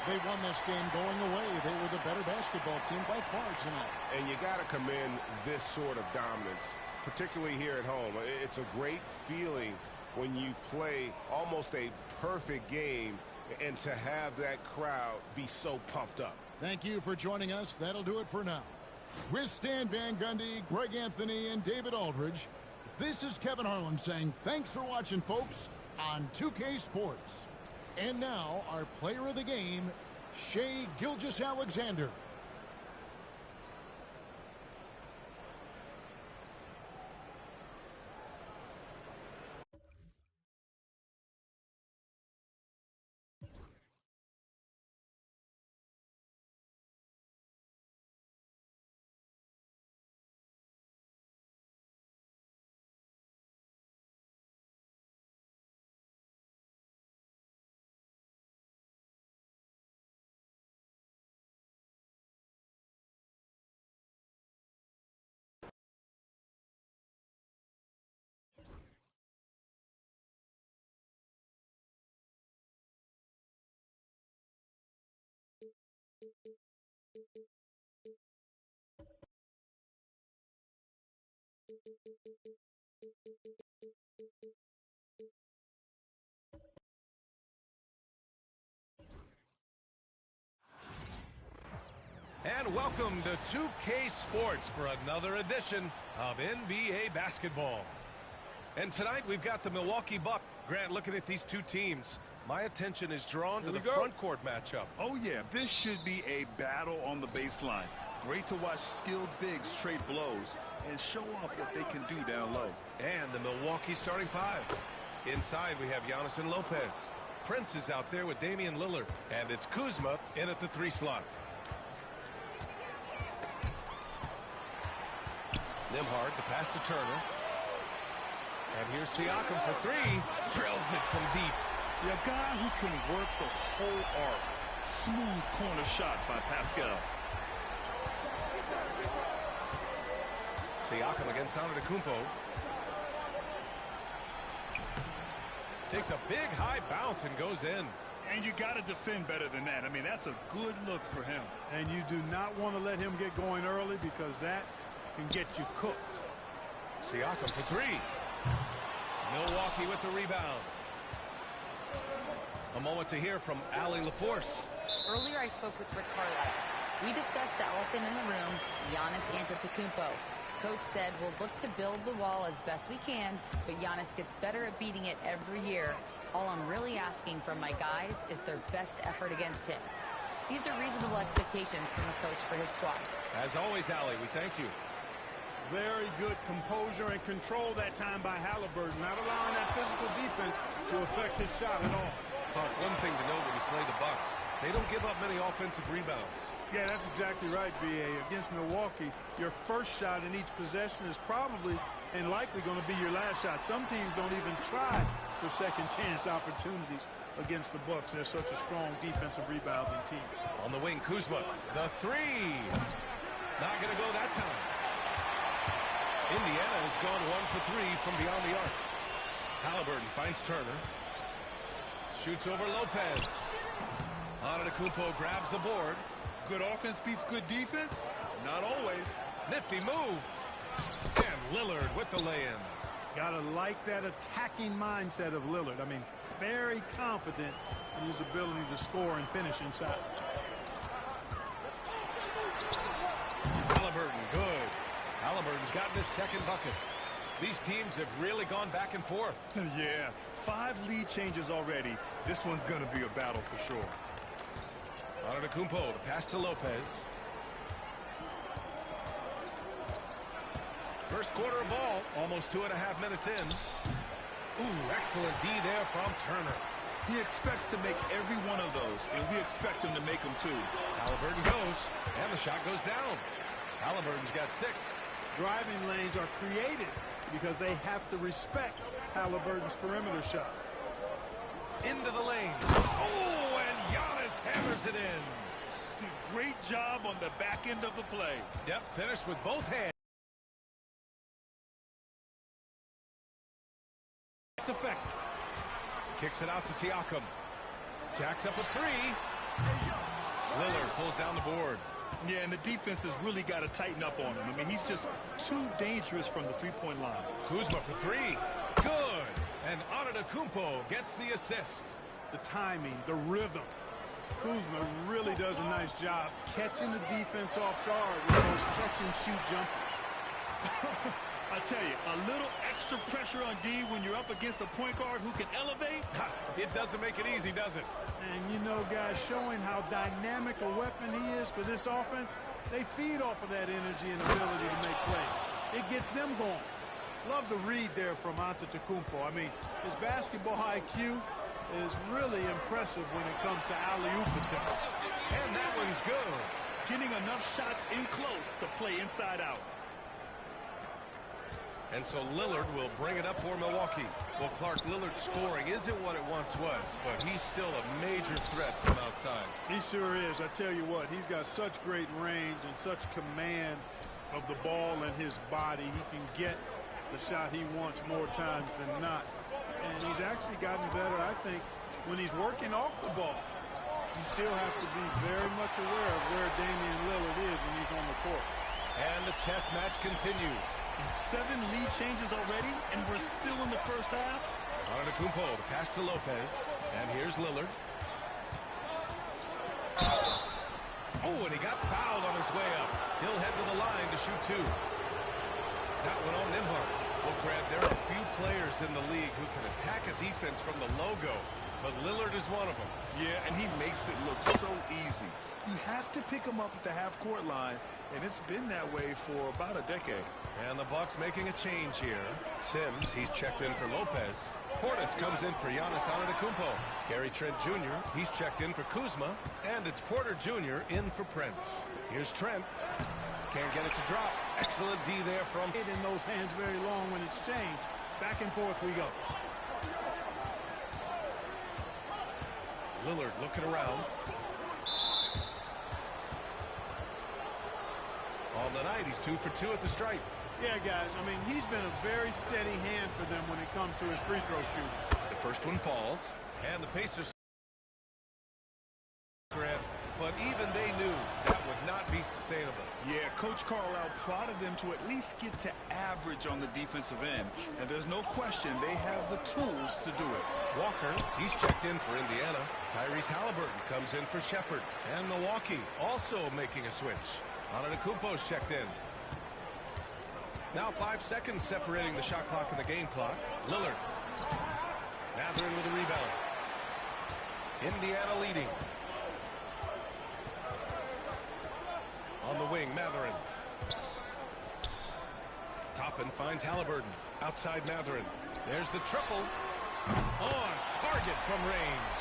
Speaker 3: They won this game going away. They were the better basketball team by far tonight.
Speaker 1: And you got to commend this sort of dominance, particularly here at home. It's a great feeling when you play almost a perfect game and to have that crowd be so pumped up.
Speaker 3: Thank you for joining us. That'll do it for now. With Stan Van Gundy, Greg Anthony, and David Aldridge, this is Kevin Harlan saying thanks for watching, folks, on 2K Sports. And now, our player of the game, Shai Gilgeous-Alexander.
Speaker 9: And welcome to 2K Sports for another edition of NBA basketball. And tonight we've got the Milwaukee Bucks. Grant, looking at these two teams, my attention is drawn to the front court matchup.
Speaker 10: Oh yeah, this should be a battle on the baseline. Great to watch skilled bigs trade blows and show off what they can do down low.
Speaker 9: And the Milwaukee starting five. Inside we have Giannis and Lopez. Prince is out there with Damian Lillard. And it's Kuzma in at the 3 slot. Nembhard, the pass to Turner. And here's Siakam for 3. Drills it from deep.
Speaker 10: A guy who can work the whole arc. Smooth corner shot by Pascal.
Speaker 9: Siakam against Antetokounmpo. Takes a big high bounce and goes in.
Speaker 10: And you got to defend better than that. I mean, that's a good look for him.
Speaker 11: And you do not want to let him get going early because that can get you cooked.
Speaker 9: Siakam for 3. Milwaukee with the rebound. A moment to hear from Allie LaForce.
Speaker 12: Earlier I spoke with Rick Carlisle. We discussed the elephant in the room, Giannis Antetokounmpo. Coach said we'll look to build the wall as best we can, but Giannis gets better at beating it every year. All I'm really asking from my guys is their best effort against him. These are reasonable expectations from a coach for his squad.
Speaker 9: As always, Allie, we thank you.
Speaker 11: Very good composure and control that time by Halliburton, not allowing that physical defense to affect his shot at all.
Speaker 9: Clark, one thing to know when you play the Bucks, they don't give up many offensive rebounds.
Speaker 11: Yeah, that's exactly right, B.A. Against Milwaukee, your first shot in each possession is probably and likely going to be your last shot. Some teams don't even try for second chance opportunities against the Bucks. They're such a strong defensive rebounding team.
Speaker 9: On the wing, Kuzma, the 3. Not going to go that time. Indiana has gone 1 for 3 from beyond the arc. Halliburton finds Turner. Shoots over Lopez. Antetokounmpo grabs the board.
Speaker 10: Good offense beats good defense? Not always.
Speaker 9: Nifty move. And Lillard with the lay-in.
Speaker 11: Gotta like that attacking mindset of Lillard. I mean, very confident in his ability to score and finish inside.
Speaker 9: Halliburton, good. Halliburton's gotten his second bucket. These teams have really gone back and forth.
Speaker 10: Yeah, 5 lead changes already. This one's going to be a battle for sure.
Speaker 9: Antetokounmpo, the pass to Lopez. First quarter ball, almost 2.5 minutes in. Ooh, excellent D there from Turner.
Speaker 10: He expects to make every one of those, and we expect him to make them too.
Speaker 9: Halliburton goes, and the shot goes down. Halliburton's got 6.
Speaker 11: Driving lanes are created because they have to respect Halliburton's perimeter shot.
Speaker 9: Into the lane. Oh, and Giannis hammers it in.
Speaker 10: Great job on the back end of the play.
Speaker 9: Yep, finished with both hands. Effective. Kicks it out to Siakam. Jacks up a 3. Lillard pulls down the board.
Speaker 10: Yeah, and the defense has really got to tighten up on him. I mean, he's just too dangerous from the three-point line.
Speaker 9: Kuzma for 3. Good. And Antetokounmpo gets the assist.
Speaker 11: The timing, the rhythm. Kuzma really does a nice job catching the defense off guard with those catch-and-shoot jumpers.
Speaker 10: I tell you, a little extra pressure on D when you're up against a point guard who can elevate.
Speaker 9: It doesn't make it easy, does it?
Speaker 11: And you know, guys, showing how dynamic a weapon he is for this offense, they feed off of that energy and ability to make plays. It gets them going. Love the read there from Antetokounmpo. I mean, his basketball IQ is really impressive when it comes to alley-oop attempts.
Speaker 9: And that one's good.
Speaker 10: Getting enough shots in close to play inside out.
Speaker 9: And so Lillard will bring it up for Milwaukee. Well, Clark, Lillard's scoring isn't what it once was, but he's still a major threat from outside.
Speaker 11: He sure is. I tell you what, he's got such great range and such command of the ball and his body. He can get the shot he wants more times than not. And he's actually gotten better, I think, when he's working off the ball. You still have to be very much aware of where Damian Lillard is when he's on the court.
Speaker 9: And the chess match continues.
Speaker 10: 7 lead changes already, and we're still in the first half.
Speaker 9: Antetokounmpo, the pass to Lopez. And here's Lillard. Oh, and he got fouled on his way up. He'll head to the line to shoot 2. That one on Nembhard. Well, Grant, there are a few players in the league who can attack a defense from the logo, but Lillard is one of them.
Speaker 10: Yeah, and he makes it look so easy. You have to pick him up at the half-court line, and it's been that way for about a decade.
Speaker 9: And the Bucks making a change here. Sims, he's checked in for Lopez. Portis comes in for Giannis Antetokounmpo. Gary Trent Jr., he's checked in for Kuzma. And it's Porter Jr. in for Prince. Here's Trent. Can't get it to drop. Excellent D there from...
Speaker 11: It in those hands very long when it's changed. Back and forth we go.
Speaker 9: Lillard looking around. On the night, he's 2 for 2 at the stripe.
Speaker 11: Yeah, guys, I mean, he's been a very steady hand for them when it comes to his free throw shooting.
Speaker 9: The first one falls, and the Pacers... But even they knew that would not be sustainable.
Speaker 10: Yeah, Coach Carlisle prodded them to at least get to average on the defensive end. And there's no question they have the tools to do it.
Speaker 9: Walker, he's checked in for Indiana. Tyrese Halliburton comes in for Shepherd. And Milwaukee also making a switch. Antetokounmpo's checked in. Now 5 seconds separating the shot clock and the game clock. Lillard. Mathurin with a rebound. Indiana leading. On the wing, Mathurin. Toppin finds Halliburton. Outside Mathurin. There's the triple. On target from range.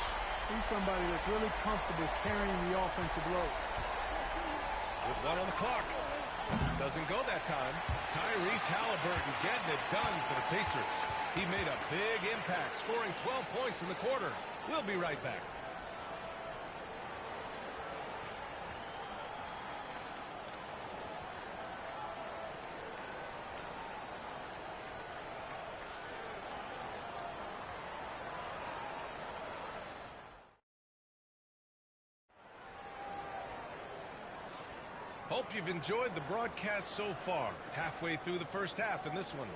Speaker 11: He's somebody that's really comfortable carrying the offensive load.
Speaker 9: With 1 on the clock. Doesn't go that time. Tyrese Halliburton getting it done for the Pacers. He made a big impact, scoring 12 points in the quarter. We'll be right back. Hope you've enjoyed the broadcast so far. Halfway through the first half in this one.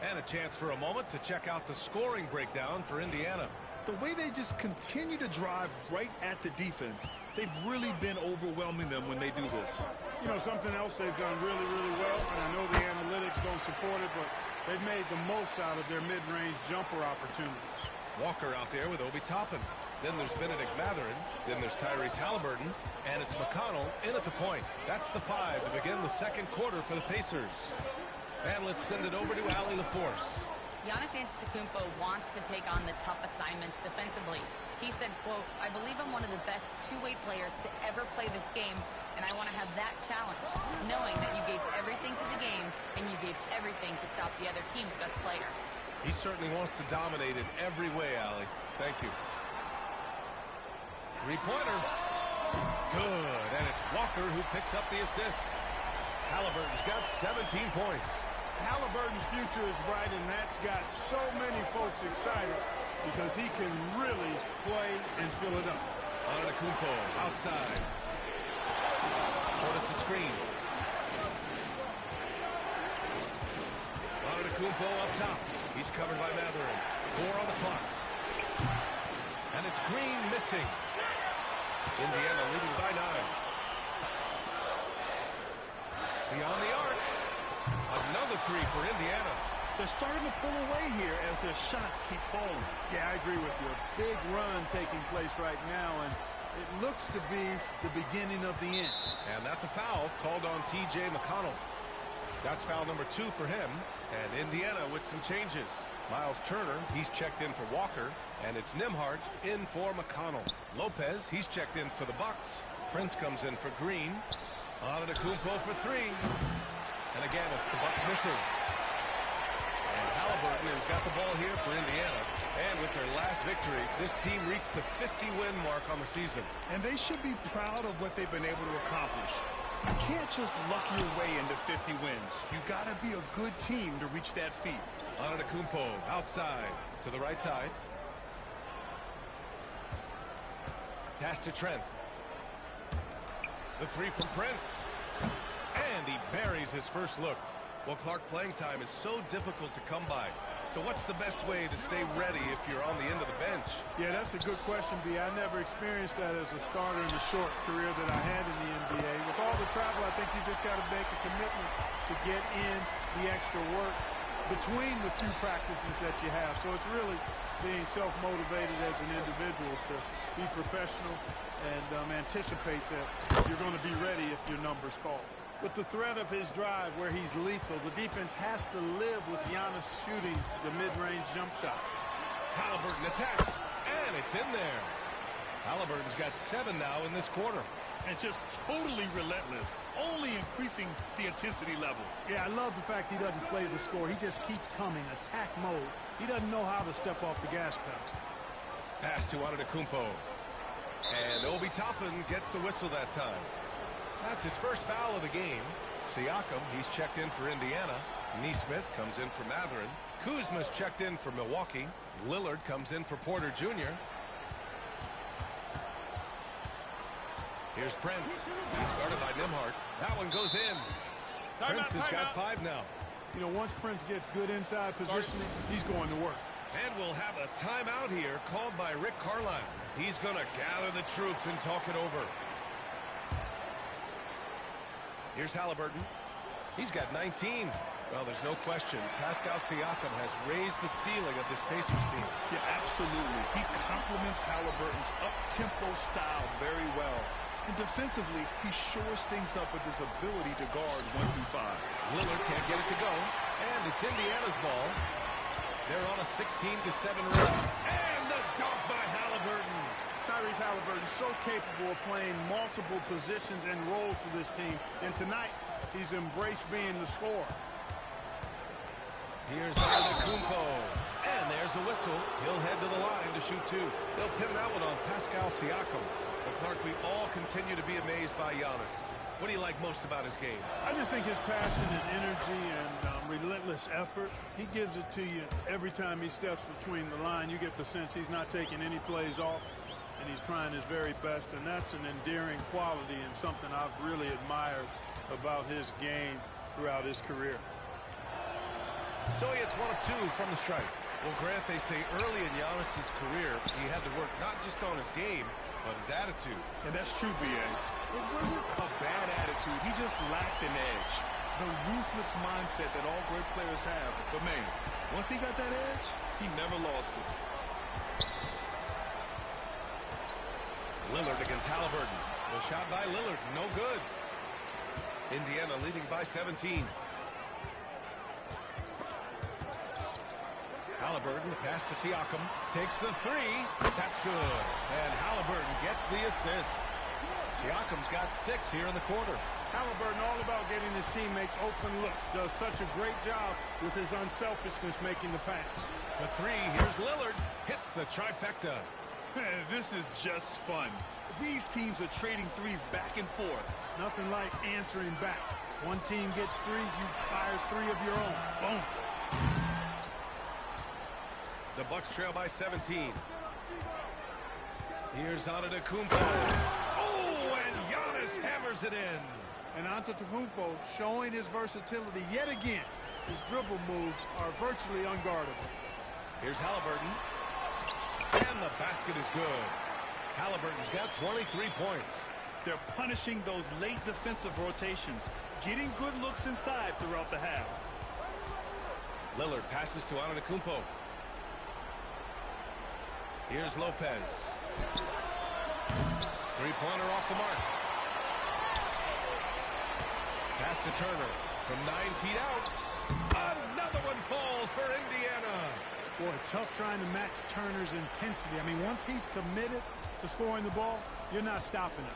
Speaker 9: And a chance for a moment to check out the scoring breakdown for Indiana.
Speaker 10: The way they just continue to drive right at the defense, they've really been overwhelming them when they do this.
Speaker 11: You know, something else they've done really, really well, and I know the analytics don't support it, but They've made the most out of their mid-range jumper opportunities.
Speaker 9: Walker out there with Obi Toppin. Then there's Benedict Mathurin. Then there's Tyrese Halliburton. And it's McConnell in at the point. That's the 5 to begin the second quarter for the Pacers. And let's send it over to Allie LaForce.
Speaker 12: Giannis Antetokounmpo wants to take on the tough assignments defensively. He said, quote, "I believe I'm one of the best two-way players to ever play this game, and I want to have that challenge, knowing that you gave everything to the game and you gave everything to stop the other team's best player."
Speaker 9: He certainly wants to dominate in every way, Allie. Thank you. Three-pointer. Good, and it's Walker who picks up the assist. Halliburton's got 17 points.
Speaker 11: Halliburton's future is bright, and that's got so many folks excited because he can really play and fill it up.
Speaker 9: Antetokounmpo outside. Notice the screen. Antetokounmpo up top. He's covered by Mathurin. 4 on the clock. And it's Green missing. Indiana leading by 9. Beyond the arc. Another 3 for Indiana.
Speaker 10: They're starting to pull away here as their shots keep falling.
Speaker 11: Yeah, I agree with you. A big run taking place right now, and it looks to be the beginning of the end.
Speaker 9: And that's a foul called on T.J. McConnell. That's foul number 2 for him. And Indiana with some changes. Miles Turner, he's checked in for Walker. And it's Nembhard in for McConnell. Lopez, he's checked in for the Bucks. Prince comes in for Green. Antetokounmpo for 3. And again, it's the Bucks missing. And Halliburton has got the ball here for Indiana. And with their last victory, this team reached the 50-win mark on the season.
Speaker 10: And they should be proud of what they've been able to accomplish. You can't just luck your way into 50 wins. You got to be a good team to reach that feat.
Speaker 9: Antetokounmpo outside to the right side. Pass to Trent. The 3 from Prince. And he buries his first look. Well, Clark, playing time is so difficult to come by. So what's the best way to stay ready if you're on the end of the bench?
Speaker 11: Yeah, that's a good question, B. I never experienced that as a starter in the short career that I had in the NBA. With all the travel, I think you just got to make a commitment to get in the extra work between the few practices that you have. So it's really being self-motivated as an individual to be professional and anticipate that you're going to be ready if your number's called. With the threat of his drive where he's lethal, the defense has to live with Giannis shooting the mid-range jump shot.
Speaker 9: Halliburton attacks, and it's in there. Halliburton's got 7 now in this quarter.
Speaker 10: And just totally relentless, only increasing the intensity level.
Speaker 11: Yeah, I love the fact he doesn't play the score. He just keeps coming, attack mode. He doesn't know how to step off the gas pedal.
Speaker 9: Pass to Antetokounmpo. And Obi Toppin gets the whistle that time. That's his first foul of the game. Siakam, he's checked in for Indiana. Nesmith comes in for Mathurin. Kuzma's checked in for Milwaukee. Lillard comes in for Porter Jr. Here's Prince. He's guarded by Nembhard. That one goes in. Prince has got 5 now.
Speaker 11: You know, once Prince gets good inside positioning, he's going to work.
Speaker 9: And we'll have a timeout here called by Rick Carlisle. He's going to gather the troops and talk it over. Here's Halliburton. He's got 19. Well, there's no question. Pascal Siakam has raised the ceiling of this Pacers team.
Speaker 10: Yeah, absolutely. He complements Halliburton's up-tempo style very well. And defensively, he shores things up with his ability to guard 1 through 5.
Speaker 9: Lillard can't get it to go. And it's Indiana's ball. They're on a 16-7 run. And the dunk by Halliburton.
Speaker 11: Tyrese Halliburton so capable of playing multiple positions and roles for this team. And tonight, he's embraced being the scorer.
Speaker 9: Here's Antetokounmpo. And there's a whistle. He'll head to the line to shoot 2. They'll pin that one on Pascal Siakam. But Clark, we all continue to be amazed by Giannis. What do you like most about his game?
Speaker 11: I just think his passion and energy and relentless effort, he gives it to you every time he steps between the line. You get the sense he's not taking any plays off, and he's trying his very best, and that's an endearing quality and something I've really admired about his game throughout his career.
Speaker 9: So he hits 1 of 2 from the strike. Well, Grant, they say early in Giannis's career, he had to work not just on his game, but his attitude.
Speaker 10: And that's true, B.A. It wasn't a bad attitude. He just lacked an edge. the ruthless mindset that all great players have. But, man, once he got that edge, he never lost it.
Speaker 9: Lillard against Halliburton. The shot by Lillard, no good. Indiana leading by 17. Halliburton, pass to Siakam, takes the three. That's good. And Halliburton gets the assist. Siakam's got 6 here in the quarter.
Speaker 11: Halliburton all about getting his teammates open looks. Does such a great job with his unselfishness making the pass.
Speaker 9: The three, here's Lillard. Hits the trifecta.
Speaker 10: This is just fun. These teams are trading threes back and forth.
Speaker 11: Nothing like answering back. One team gets 3, you fire 3 of your own. Boom.
Speaker 9: The Bucks trail by 17. Here's Antetokounmpo. Oh, and Giannis hammers it in.
Speaker 11: And Antetokounmpo showing his versatility yet again. His dribble moves are virtually unguardable.
Speaker 9: Here's Halliburton. And the basket is good. Halliburton's got 23 points.
Speaker 10: They're punishing those late defensive rotations, getting good looks inside throughout the half.
Speaker 9: Lillard passes to Antetokounmpo. Here's Lopez. Three-pointer off the mark. Pass to Turner from 9 feet out. Another one falls for Indiana.
Speaker 11: Boy, tough trying to match Turner's intensity. I mean, once he's committed to scoring the ball, you're not stopping him.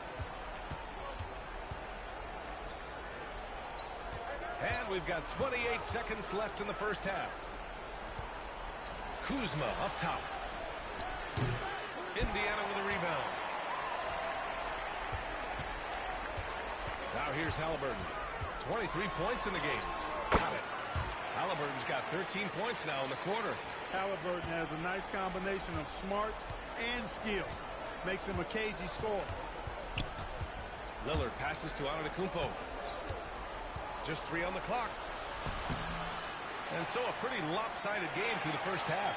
Speaker 9: And we've got 28 seconds left in the first half. Kuzma up top. Indiana with a rebound. Now here's Halliburton. 23 points in the game. Got it. Halliburton's got 13 points now in the quarter.
Speaker 11: Halliburton has a nice combination of smarts and skill. Makes him a cagey scorer.
Speaker 9: Lillard passes to Antetokounmpo. Just 3 on the clock. And so a pretty lopsided game through the first half.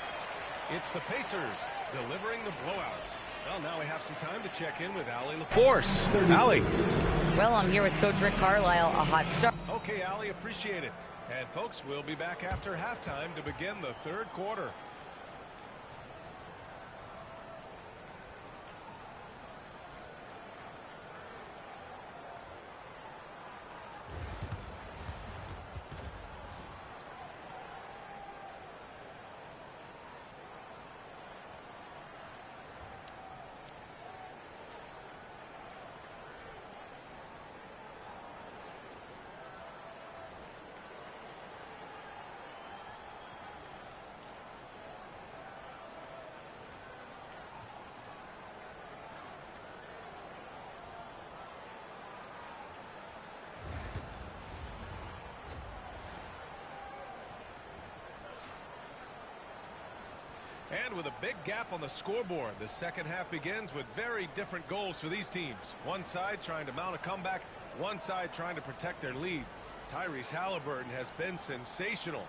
Speaker 9: It's the Pacers delivering the blowout. Well, now we have some time to check in with Allie LaForce. Allie.
Speaker 12: Well, I'm here with Coach Rick Carlisle, a hot start.
Speaker 9: Okay, Allie, appreciate it. And folks, we'll be back after halftime to begin the third quarter. And with a big gap on the scoreboard, the second half begins with very different goals for these teams. One side trying to mount a comeback, one side trying to protect their lead. Tyrese Halliburton has been sensational.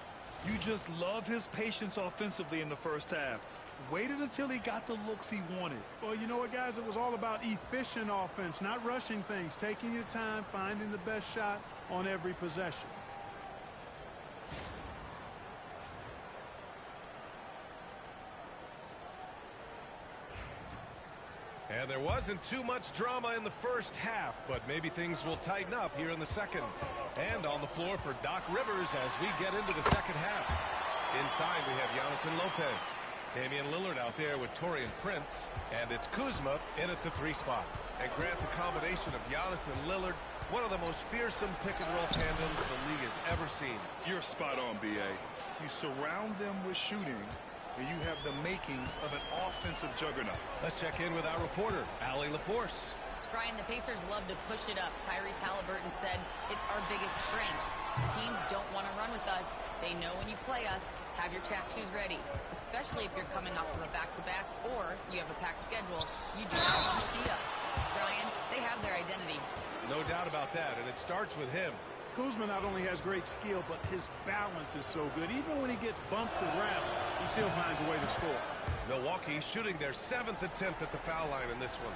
Speaker 10: You just love his patience offensively in the first half. Waited until he got the looks he wanted.
Speaker 11: Well, you know what, guys? It was all about efficient offense, not rushing things, taking your time, finding the best shot on every possession.
Speaker 9: And there wasn't too much drama in the first half, but maybe things will tighten up here in the second. And on the floor for Doc Rivers as we get into the second half. Inside we have Giannis and Lopez. Damian Lillard out there with Taurean Prince. And it's Kuzma in at the 3 spot. And Grant, the combination of Giannis and Lillard, one of the most fearsome pick-and-roll tandems the league has ever seen.
Speaker 10: You're spot on, B.A. You surround them with shooting, and you have the makings of an offensive juggernaut.
Speaker 9: Let's check in with our reporter, Allie LaForce.
Speaker 12: Brian, the Pacers love to push it up. Tyrese Halliburton said it's our biggest strength. Teams don't want to run with us. They know when you play us, have your track shoes ready, especially if you're coming off of a back-to-back or you have a packed schedule. You do not want to see us. Brian, they have their identity.
Speaker 9: No doubt about that, and it starts with him.
Speaker 11: Kuzma not only has great skill, but his balance is so good. Even when he gets bumped around, he still finds a way to score.
Speaker 9: Milwaukee shooting their 7th attempt at the foul line in this one.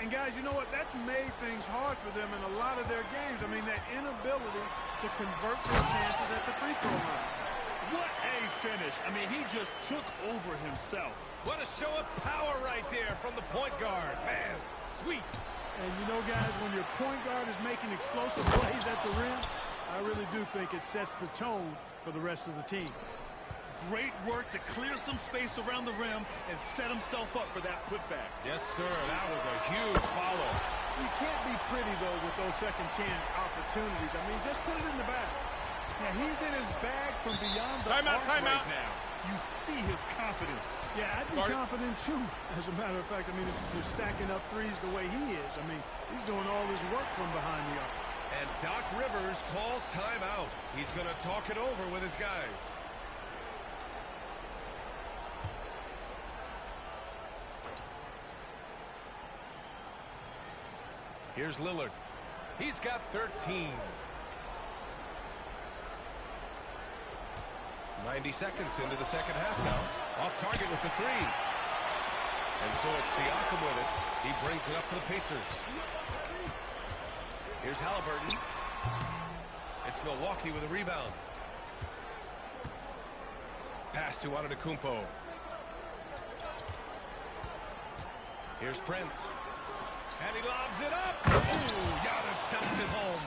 Speaker 11: And guys, you know what? That's made things hard for them in a lot of their games. I mean, that inability to convert their chances at the free throw line.
Speaker 10: What a finish. I mean, he just took over himself.
Speaker 9: What a show of power right there from the point guard. Man, sweet.
Speaker 11: And you know, guys, when your point guard is making explosive plays at the rim, I really do think it sets the tone for the rest of the team.
Speaker 10: Great work to clear some space around the rim and set himself up for that putback.
Speaker 9: Yes, sir. That was a huge follow.
Speaker 11: You can't be pretty, though, with those second chance opportunities. I mean, just put it in the basket.
Speaker 10: Now, he's in his bag from beyond the arc right now. You see his confidence.
Speaker 11: Yeah, I'd be confident, too. As a matter of fact, I mean, if he's stacking up threes the way he is, I mean, he's doing all his work from behind the arc.
Speaker 9: And Doc Rivers calls timeout. He's going to talk it over with his guys. Here's Lillard. He's got 13. 90 seconds into the second half now. Off target with the three. And so it's Siakam with it. He brings it up for the Pacers. Here's Halliburton. It's Milwaukee with a rebound. Pass to Antetokounmpo. Here's Prince. And he lobs it up. Ooh, Giannis dunks it home.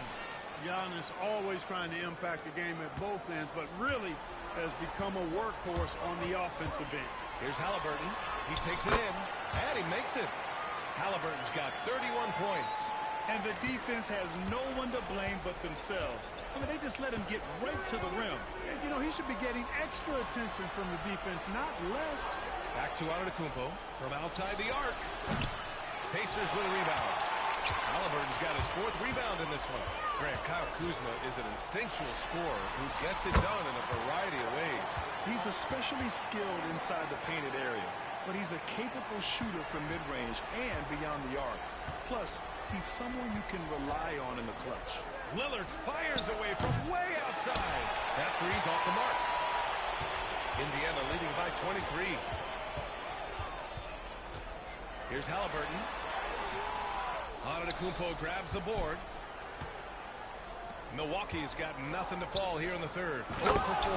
Speaker 11: Giannis always trying to impact the game at both ends, but really has become a workhorse on the offensive end.
Speaker 9: Here's Halliburton. He takes it in, and he makes it. Halliburton's got 31 points.
Speaker 10: And the defense has no one to blame but themselves. I mean, they just let him get right to the rim.
Speaker 11: You know, he should be getting extra attention from the defense, not less.
Speaker 9: Back to Antetokounmpo from outside the arc. Pacers with a rebound. Halliburton's got his 4th rebound in this one. Grant, Kyle Kuzma is an instinctual scorer who gets it done in a variety of ways.
Speaker 10: He's especially skilled inside the painted area, but he's a capable shooter from mid-range and beyond the arc. Plus, he's someone you can rely on in the clutch.
Speaker 9: Lillard fires away from way outside. That three's off the mark. Indiana leading by 23. Here's Halliburton. Antetokounmpo grabs the board. Milwaukee's got nothing to fall here in the third. 0 for 4.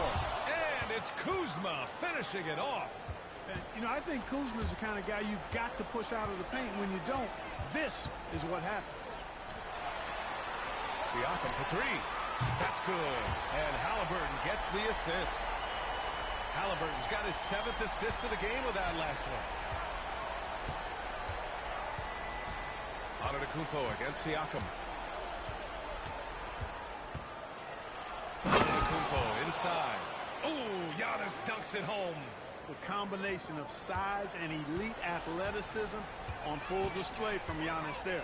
Speaker 9: And it's Kuzma finishing it off.
Speaker 11: And, you know, I think Kuzma's the kind of guy you've got to push out of the paint. When you don't, this is what happened.
Speaker 9: Siakam for 3. That's good. And Halliburton gets the assist. Halliburton's got his 7th assist of the game with that last one. Antetokounmpo against Siakam. Antetokounmpo inside. Oh, Giannis dunks it home.
Speaker 11: The combination of size and elite athleticism on full display from Giannis there.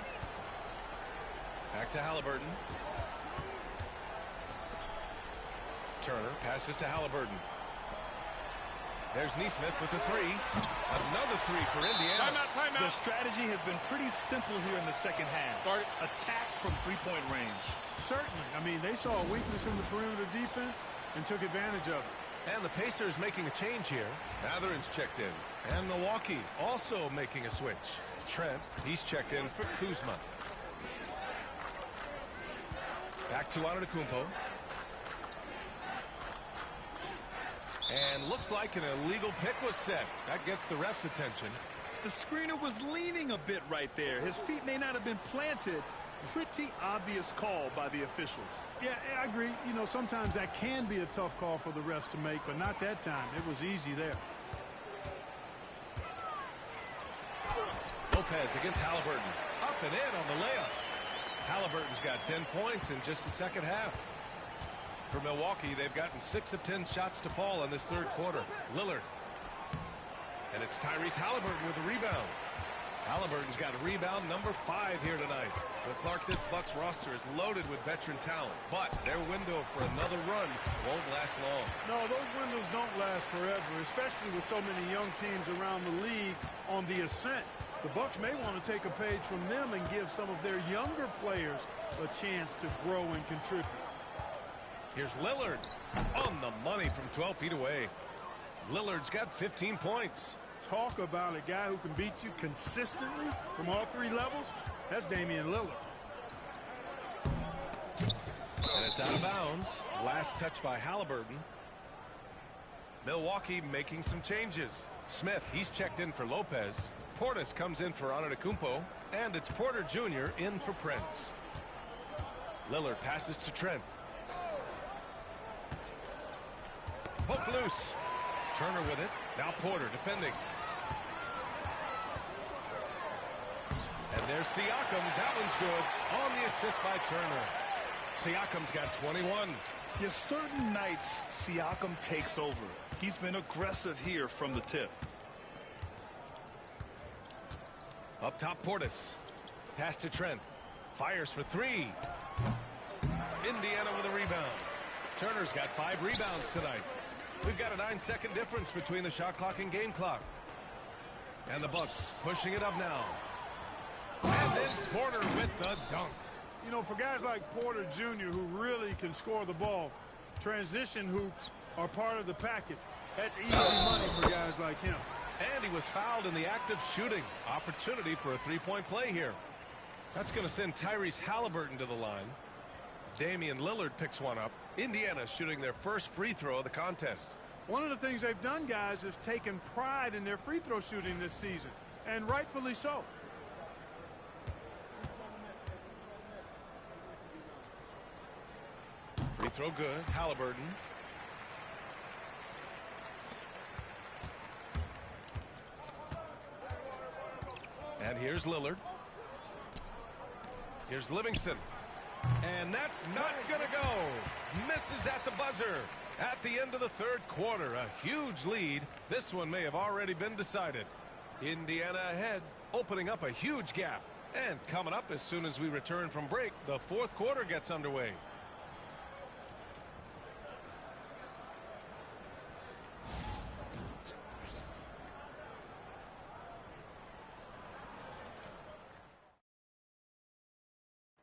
Speaker 9: Back to Halliburton. Turner passes to Halliburton. There's Nesmith with the 3. Another 3 for Indiana.
Speaker 10: Timeout. The strategy has been pretty simple here in the second half. Attack from three-point range.
Speaker 11: Certainly. I mean, they saw a weakness in the perimeter defense and took advantage of it.
Speaker 9: And the Pacers making a change here. Mathurin's checked in. And Milwaukee also making a switch. Trent, he's checked in for Kuzma. Back to Antetokounmpo. And looks like an illegal pick was set. That gets the ref's attention.
Speaker 10: The screener was leaning a bit right there. His feet may not have been planted. Pretty obvious call by the officials.
Speaker 11: Yeah, I agree. You know, sometimes that can be a tough call for the refs to make, but not that time. It was easy there.
Speaker 9: Lopez against Halliburton. Up and in on the layup. Halliburton's got 10 points in just the second half. For Milwaukee, they've gotten 6 of 10 shots to fall in this third quarter. Lillard. And it's Tyrese Halliburton with a rebound. Halliburton's got a rebound number 5 here tonight. But Clark, this Bucks roster is loaded with veteran talent. But their window for another run won't last long.
Speaker 11: No, those windows don't last forever, especially with so many young teams around the league on the ascent. The Bucks may want to take a page from them and give some of their younger players a chance to grow and contribute.
Speaker 9: Here's Lillard on the money from 12 feet away. Lillard's got 15 points.
Speaker 11: Talk about a guy who can beat you consistently from all three levels. That's Damian Lillard.
Speaker 9: And it's out of bounds. Last touch by Halliburton. Milwaukee making some changes. Smith, he's checked in for Lopez. Portis comes in for Antetokounmpo. And it's Porter Jr. in for Prince. Lillard passes to Trent. Poke loose. Turner with it. Now Porter defending. And there's Siakam. That one's good. On the assist by Turner. Siakam's got 21.
Speaker 10: Yes, certain nights Siakam takes over. He's been aggressive here from the tip.
Speaker 9: Up top, Portis. Pass to Trent. Fires for three. Indiana with a rebound. Turner's got 5 rebounds tonight. We've got a 9-second difference between the shot clock and game clock. And the Bucks pushing it up now. And then Porter with the dunk.
Speaker 11: You know, for guys like Porter Jr. who really can score the ball, transition hoops are part of the package. That's easy money for guys like him.
Speaker 9: And he was fouled in the act of shooting. Opportunity for a three-point play here. That's going to send Tyrese Halliburton to the line. Damian Lillard picks one up. Indiana shooting their first free throw of the contest.
Speaker 11: One of the things they've done, guys, is taken pride in their free throw shooting this season, and rightfully so.
Speaker 9: Free throw good. Halliburton. And here's Lillard. Here's Livingston. And that's not going to go. Misses at the buzzer. At the end of the third quarter, a huge lead. This one may have already been decided. Indiana ahead, opening up a huge gap. And coming up as soon as we return from break, the fourth quarter gets underway.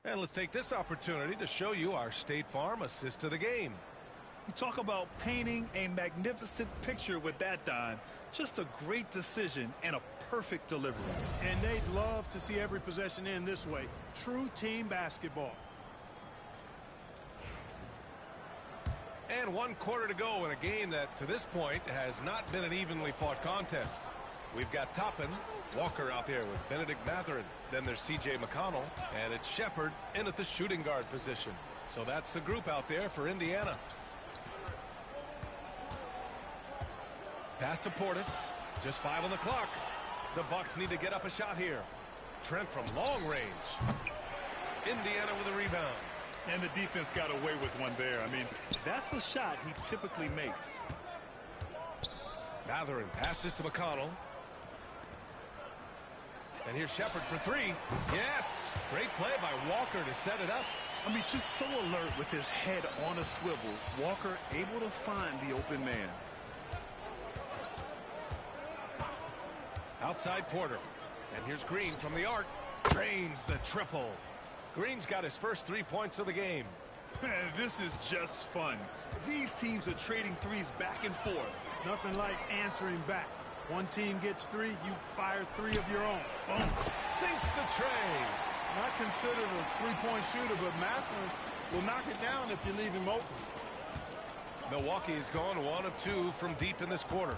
Speaker 9: And let's take this opportunity to show you our State Farm assist to the game.
Speaker 10: You talk about painting a magnificent picture with that dime. Just a great decision and a perfect delivery.
Speaker 11: And they'd love to see every possession end this way. True team basketball.
Speaker 9: And 1 quarter to go in a game that to this point has not been an evenly fought contest. We've got Toppin, Walker out there with Benedict Mathurin. Then there's T.J. McConnell, and it's Shepard in at the shooting guard position. So that's the group out there for Indiana. Pass to Portis. Just 5 on the clock. The Bucks need to get up a shot here. Trent from long range. Indiana with a rebound.
Speaker 10: And the defense got away with one there. I mean, that's the shot he typically makes.
Speaker 9: Mathurin passes to McConnell. And here's Shepard for 3. Yes! Great play by Walker to set it up.
Speaker 10: I mean, just so alert with his head on a swivel. Walker able to find the open man.
Speaker 9: Outside Porter. And here's Green from the arc. Drains the triple. Green's got his first 3 points of the game.
Speaker 10: This is just fun. These teams are trading threes back and forth.
Speaker 11: Nothing like answering back. One team gets 3, you fire 3 of your own. Boom.
Speaker 9: Sinks the tray.
Speaker 11: Not considered a three-point shooter, but Mathurin will knock it down if you leave him open.
Speaker 9: Milwaukee's gone 1 of 2 from deep in this quarter.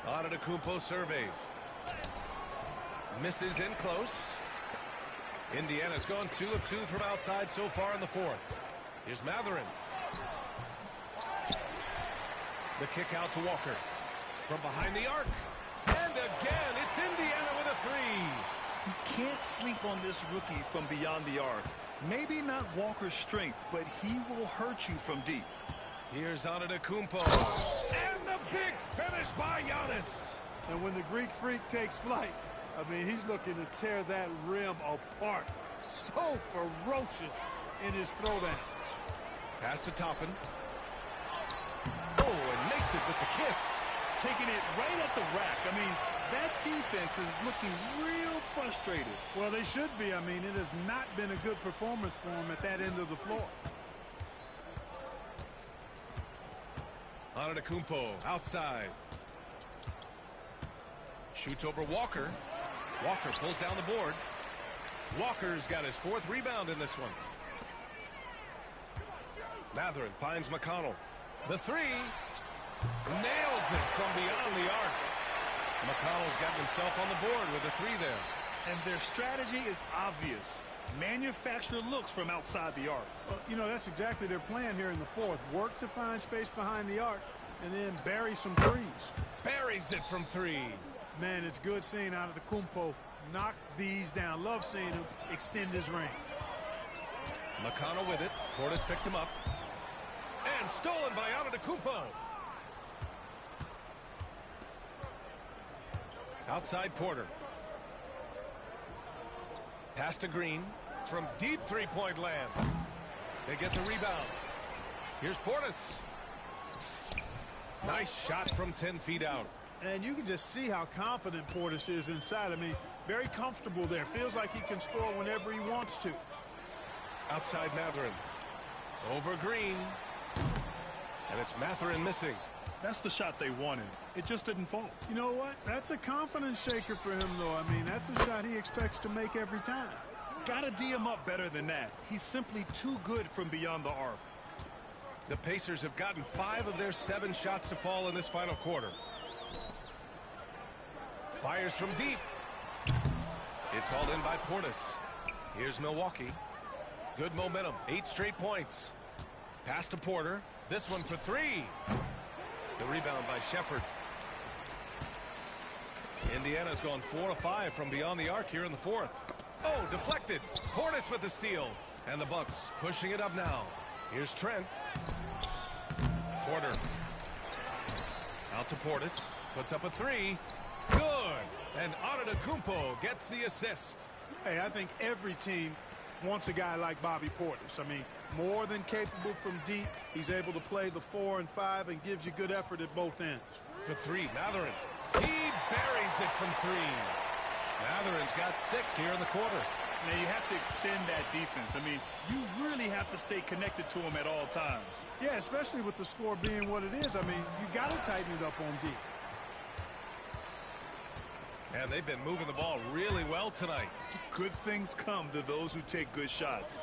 Speaker 9: Antetokounmpo surveys. Misses in close. Indiana's gone 2 of 2 from outside so far in the fourth. Here's Mathurin. The kick out to Walker. From behind the arc. And again, it's Indiana with a 3.
Speaker 10: You can't sleep on this rookie from beyond the arc. Maybe not Walker's strength, but he will hurt you from deep.
Speaker 9: Here's Antetokounmpo. And the big finish by Giannis.
Speaker 11: And when the Greek Freak takes flight, I mean, he's looking to tear that rim apart. So ferocious in his throwdown.
Speaker 9: Pass to Toppin. Oh, and makes it with the kiss.
Speaker 10: Taking it right at the rack. I mean, that defense is looking real frustrated.
Speaker 11: Well, they should be. I mean, it has not been a good performance for him at that end of the floor.
Speaker 9: Antetokounmpo outside. Shoots over Walker. Walker pulls down the board. Walker's got his 4th rebound in this one. Mathurin finds McConnell. The 3. Nails it from beyond the arc. McConnell's gotten himself on the board with a 3 there.
Speaker 10: And their strategy is obvious. Manufacture looks from outside the arc.
Speaker 11: Well, you know, that's exactly their plan here in the 4th. Work to find space behind the arc and then bury some threes.
Speaker 9: Buries it from 3.
Speaker 11: Man, it's good seeing Antetokounmpo knock these down. Love seeing him extend his range.
Speaker 9: McConnell with it. Portis picks him up. And stolen by Antetokounmpo. Outside Porter. Pass to Green from deep 3-point land. They get the rebound. Here's Portis. Nice shot from 10 feet out.
Speaker 11: And you can just see how confident Portis is inside. I mean, very comfortable there. Feels like he can score whenever he wants to.
Speaker 9: Outside Mathurin. Over Green. And it's Mathurin missing.
Speaker 10: That's the shot they wanted. It just didn't fall.
Speaker 11: You know what? That's a confidence shaker for him, though. I mean, that's a shot he expects to make every time.
Speaker 10: Gotta D him up better than that. He's simply too good from beyond the arc.
Speaker 9: The Pacers have gotten 5 of their 7 shots to fall in this final quarter. Fires from deep. It's hauled in by Portis. Here's Milwaukee. Good momentum. 8 straight points. Pass to Porter. This one for 3. The rebound by Shepherd. Indiana's gone 4 of 5 from beyond the arc here in the 4th. Oh, deflected. Portis with the steal. And the Bucks pushing it up now. Here's Trent. Porter. Out to Portis. Puts up a 3. Good. And Antetokounmpo gets the assist.
Speaker 11: Hey, I think every team wants a guy like Bobby Portis. I mean, more than capable from deep. He's able to play the 4 and 5 and gives you good effort at both ends.
Speaker 9: For 3, Mathurin. He buries it from 3. Mathurin's got 6 here in the quarter.
Speaker 10: Now, you have to extend that defense. I mean, you really have to stay connected to him at all times.
Speaker 11: Yeah, especially with the score being what it is. I mean, you got to tighten it up on deep.
Speaker 9: And they've been moving the ball really well tonight.
Speaker 10: Good things come to those who take good shots.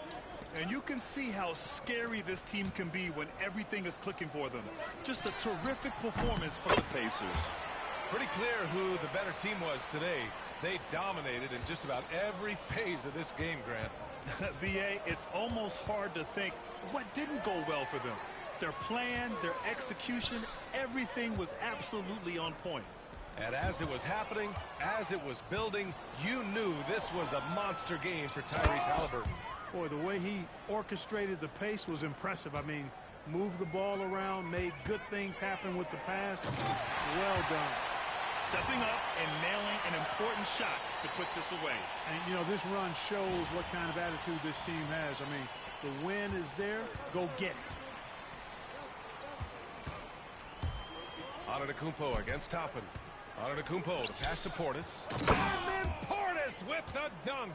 Speaker 10: And you can see how scary this team can be when everything is clicking for them. Just a terrific performance for the Pacers.
Speaker 9: Pretty clear who the better team was today. They dominated in just about every phase of this game, Grant.
Speaker 10: B.A., it's almost hard to think what didn't go well for them. Their plan, their execution, everything was absolutely on point.
Speaker 9: And as it was happening, as it was building, you knew this was a monster game for Tyrese Haliburton.
Speaker 11: Boy, the way he orchestrated the pace was impressive. I mean, moved the ball around, made good things happen with the pass. Well done.
Speaker 10: Stepping up and nailing an important shot to put this away.
Speaker 11: And, you know, this run shows what kind of attitude this team has. I mean, the win is there. Go get it.
Speaker 9: Antetokounmpo against Toppin. Antetokounmpo, the pass to Portis. And then Portis with the dunk.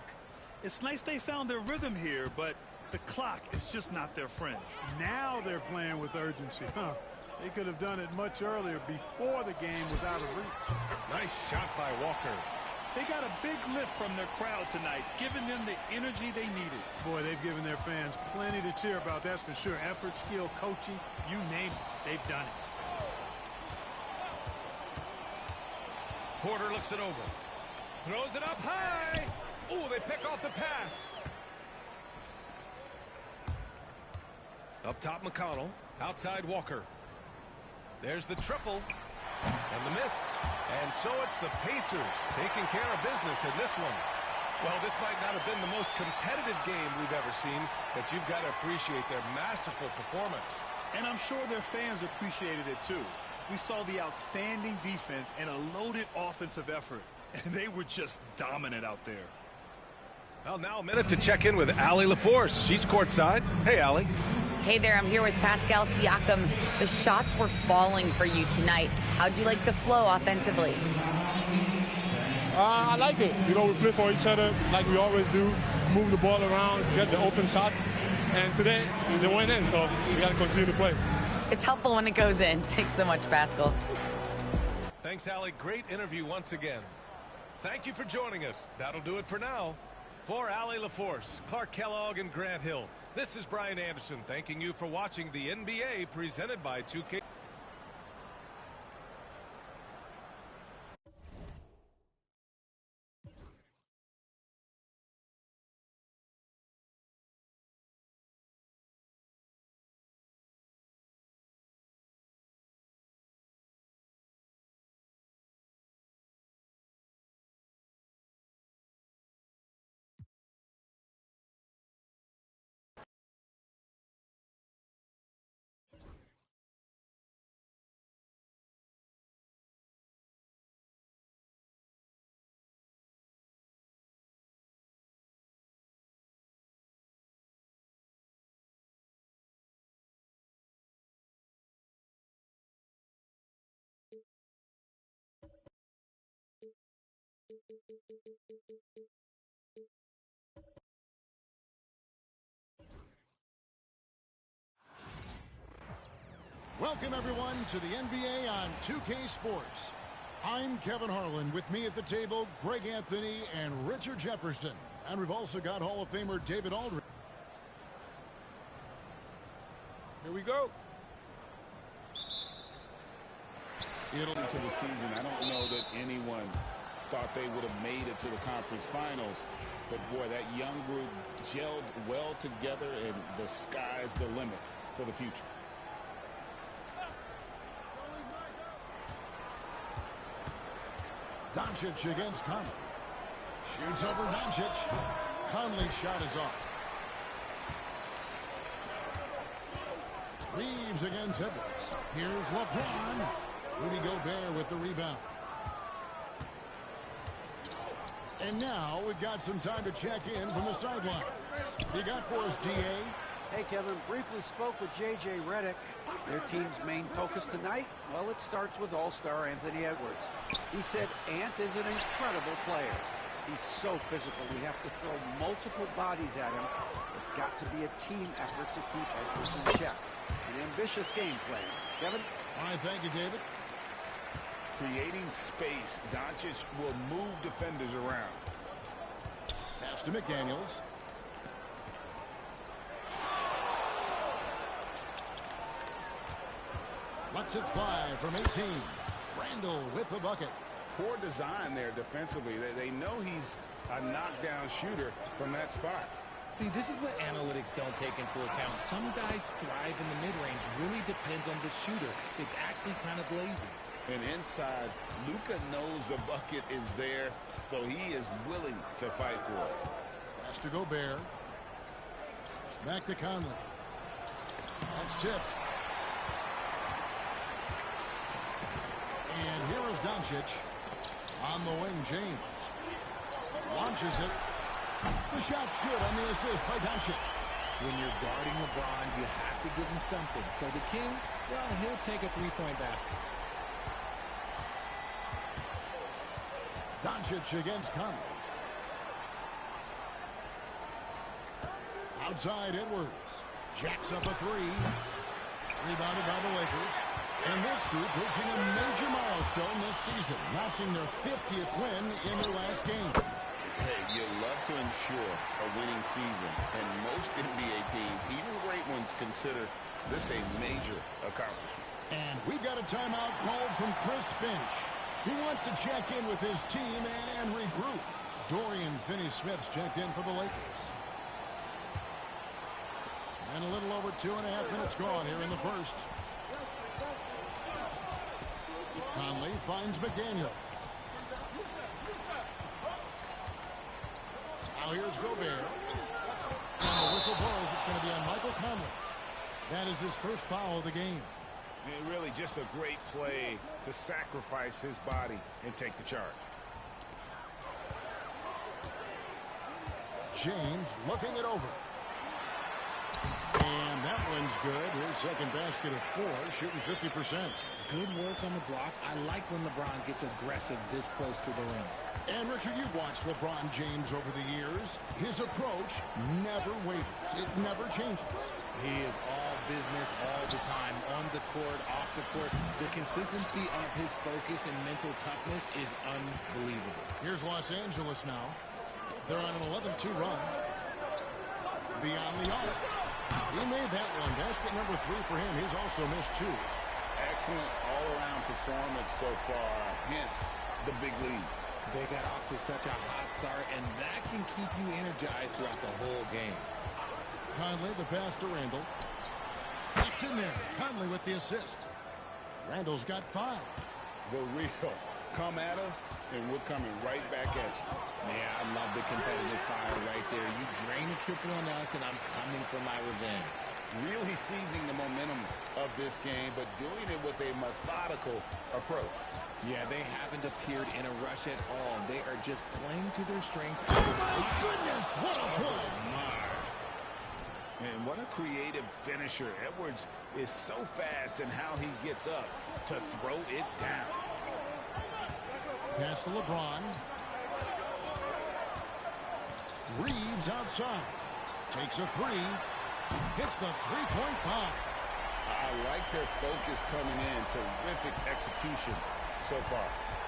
Speaker 10: It's nice they found their rhythm here, but the clock is just not their friend.
Speaker 11: Now they're playing with urgency. They could have done it much earlier before the game was out of reach.
Speaker 9: Nice shot by Walker.
Speaker 10: They got a big lift from their crowd tonight, giving them the energy they needed.
Speaker 11: Boy, they've given their fans plenty to cheer about, that's for sure. Effort, skill, coaching, you name it, they've done it.
Speaker 9: Porter looks it over. Throws it up high. Ooh, they pick off the pass. Up top, McConnell. Outside, Walker. There's the triple. And the miss. And so it's the Pacers taking care of business in this one. Well, this might not have been the most competitive game we've ever seen, but you've got to appreciate their masterful performance.
Speaker 10: And I'm sure their fans appreciated it too. We saw the outstanding defense and a loaded offensive effort. And they were just dominant out there.
Speaker 9: Well, now a minute to check in with Allie LaForce. She's courtside. Hey, Allie.
Speaker 12: Hey there, I'm here with Pascal Siakam. The shots were falling for you tonight. How'd you like the flow offensively?
Speaker 13: I like it. You know, we play for each other like we always do. Move the ball around, get the open shots. And today, they went in, so we got to continue to play.
Speaker 12: It's helpful when it goes in. Thanks so much, Pascal.
Speaker 9: Thanks, Allie. Great interview once again. Thank you for joining us. That'll do it for now. For Allie LaForce, Clark Kellogg, and Grant Hill, this is Brian Anderson thanking you for watching the NBA presented by 2K.
Speaker 3: Welcome, everyone, to the NBA on 2K Sports. I'm Kevin Harlan. With me at the table, Greg Anthony and Richard Jefferson. And we've also got Hall of Famer David Aldridge.
Speaker 1: Here we go.
Speaker 4: Into the season, I don't know that anyone thought they would have made it to the conference finals. But, boy, that young group gelled well together, and the sky's the limit for the future.
Speaker 3: Doncic against Conley. Shoots over Doncic. Conley's shot is off. Reeves against Edwards. Here's LeBron. Rudy Gobert with the rebound. And now we've got some time to check in from the sideline. You got for us, D.A.?
Speaker 6: Hey, Kevin, briefly spoke with J.J. Redick. Their team's main focus tonight, well, it starts with all-star Anthony Edwards. He said Ant is an incredible player. He's so physical, we have to throw multiple bodies at him. It's got to be a team effort to keep Edwards in check. An ambitious game plan. Kevin?
Speaker 3: All right, thank you, David.
Speaker 4: Creating space, Doncic will move defenders around.
Speaker 3: Pass to McDaniels. Lets it fly from 18. Randall with the bucket.
Speaker 4: Poor design there defensively. They know he's a knockdown shooter from that spot.
Speaker 14: See, this is what analytics don't take into account. Some guys thrive in the mid-range. Really depends on the shooter. It's actually kind of lazy.
Speaker 4: And inside, Luka knows the bucket is there, so he is willing to fight for it.
Speaker 3: Pass to Gobert. Back to Conley. That's tipped. And here is Doncic. On the wing, James. Launches it. The shot's good on the assist by Doncic.
Speaker 14: When you're guarding LeBron, you have to give him something. So the King, well, he'll take a three-point basket.
Speaker 3: Doncic against Conley. Outside Edwards. Jacks up a three. Rebounded by the Lakers. And this group reaching a major milestone this season, notching their 50th win in their last game.
Speaker 4: Hey, you love to ensure a winning season, and most NBA teams, even great ones, consider this a major accomplishment.
Speaker 3: And we've got a timeout called from Chris Finch. He wants to check in with his team and regroup. Dorian Finney-Smith's checked in for the Lakers. And a little over 2.5 minutes gone here in the first. Conley finds McDaniels. Now here's Gobert. And the whistle blows. It's going to be on Michael Conley. That is his first foul of the game.
Speaker 1: And really just a great play to sacrifice his body and take the charge.
Speaker 3: James looking it over. And that one's good. His second basket of 4, shooting 50%.
Speaker 14: Good work on the block. I like when LeBron gets aggressive this close to the rim.
Speaker 3: And, Richard, you've watched LeBron James over the years. His approach never wavers. It never changes.
Speaker 14: He is all business all the time, on the court, off the court. The consistency of his focus and mental toughness is unbelievable.
Speaker 3: Here's Los Angeles now. They're on an 11-2 run. Beyond the arc. He made that one. Basket number 3 for him. He's also missed 2.
Speaker 4: Excellent all-around performance so far, hence the big lead.
Speaker 14: They got off to such a hot start, and that can keep you energized throughout the whole game.
Speaker 3: Conley, the pass to Randall. That's in there. Conley with the assist. Randall's got 5.
Speaker 4: The real come at us, and we're coming right back at you.
Speaker 14: Yeah, I love the competitive fire right there. You drain a triple on us, and I'm coming for my revenge.
Speaker 4: Really seizing the momentum of this game, but doing it with a methodical approach.
Speaker 14: Yeah, they haven't appeared in a rush at all. They are just playing to their strengths.
Speaker 3: Oh, my goodness! What a play!
Speaker 4: And what a creative finisher. Edwards is so fast in how he gets up to throw it down.
Speaker 3: Pass to LeBron. Reeves outside. Takes a 3. Hits the three-point bomb.
Speaker 4: I like their focus coming in. Terrific execution so far.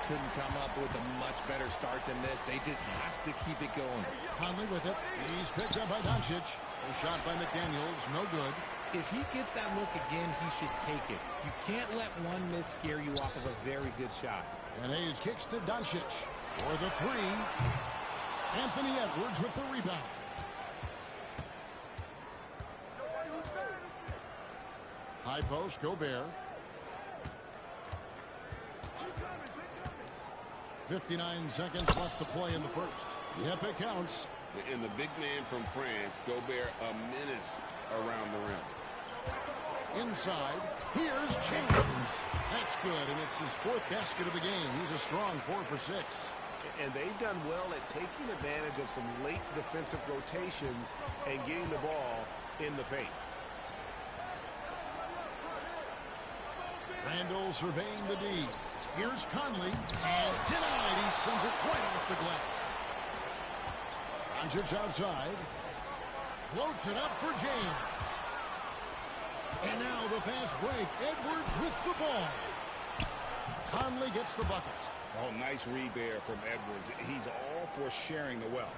Speaker 14: Couldn't come up with a much better start than this. They just have to keep it going.
Speaker 3: Conley with it. He's picked up by Doncic. A shot by McDaniels. No good.
Speaker 14: If he gets that look again, he should take it. You can't let one miss scare you off of a very good shot.
Speaker 3: And Hayes kicks to Doncic for the 3. Anthony Edwards with the rebound. High post, Gobert. 59 seconds left to play in the first. Yep, it counts.
Speaker 1: And the big man from France, Gobert, a menace around the rim.
Speaker 3: Inside, here's James. That's good, and it's his 4th basket of the game. He's a strong 4 for 6.
Speaker 1: And they've done well at taking advantage of some late defensive rotations and getting the ball in the paint.
Speaker 3: Randall surveying the D. Here's Conley, and denied. He sends it right off the glass. Doncic outside. Floats it up for James. And now the fast break. Edwards with the ball. Conley gets the bucket.
Speaker 4: Oh, nice read there from Edwards. He's all for sharing the wealth.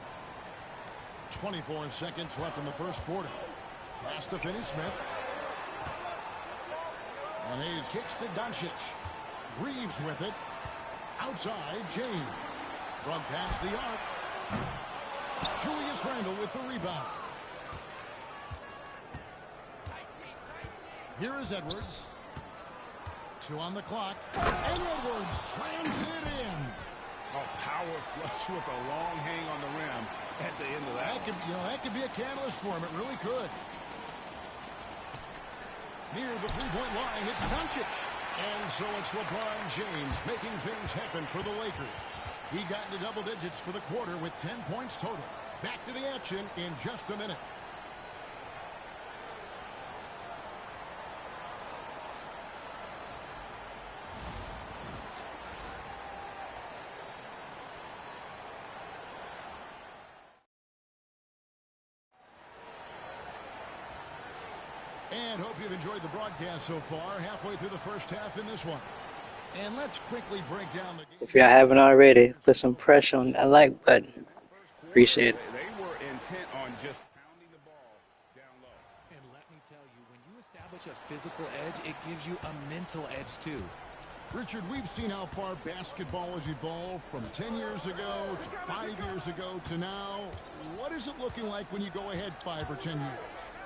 Speaker 3: 24 seconds left in the first quarter. Pass to Finney-Smith. And Hayes kicks to Doncic. Reeves with it. Outside, James. From past the arc. Julius Randle with the rebound. Here is Edwards. 2 on the clock. And Edwards slams it in.
Speaker 4: Oh, power flush with a long hang on the rim at the end of that.
Speaker 3: That could be a catalyst for him. It really could. Near the three-point line, it's Doncic. And so it's LeBron James making things happen for the Lakers. He got into double digits for the quarter with 10 points total. Back to the action in just a minute. And hope you've enjoyed the broadcast so far. Halfway through the first half in this one. And let's quickly break down the game.
Speaker 8: If y'all haven't already, put some pressure on that like button. Appreciate it.
Speaker 4: They were intent on just pounding the ball down low.
Speaker 14: And let me tell you, when you establish a physical edge, it gives you a mental edge too.
Speaker 3: Richard, we've seen how far basketball has evolved from 10 years ago to 5 years ago to now. What is it looking like when you go ahead 5 or 10 years?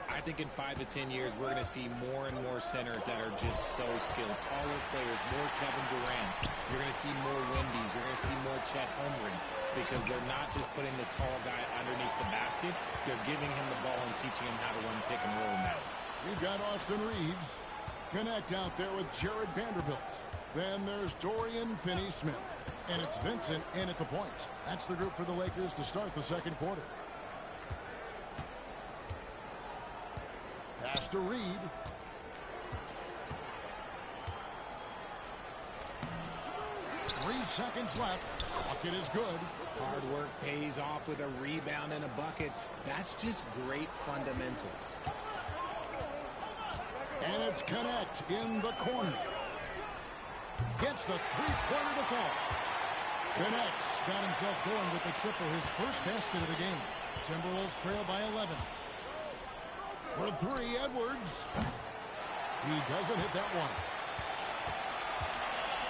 Speaker 14: I think in 5 to 10 years, we're going to see more and more centers that are just so skilled. Taller players, more Kevin Durant's. You're going to see more Wemby's. You're going to see more Chet Holmgrens because they're not just putting the tall guy underneath the basket. They're giving him the ball and teaching him how to run pick and roll now.
Speaker 3: We've got Austin Reeves. Connect out there with Jared Vanderbilt. Then there's Dorian Finney-Smith. And it's Vincent in at the point. That's the group for the Lakers to start the second quarter. Pass to Reed. Three seconds left. Bucket is good.
Speaker 14: Hard work pays off with a rebound and a bucket. That's just great fundamentals.
Speaker 3: And it's Connect in the corner. Gets the three-pointer to fall. Connects got himself going with the triple, his first basket of the game. Timberwolves trail by 11. For three, Edwards. He doesn't hit that one.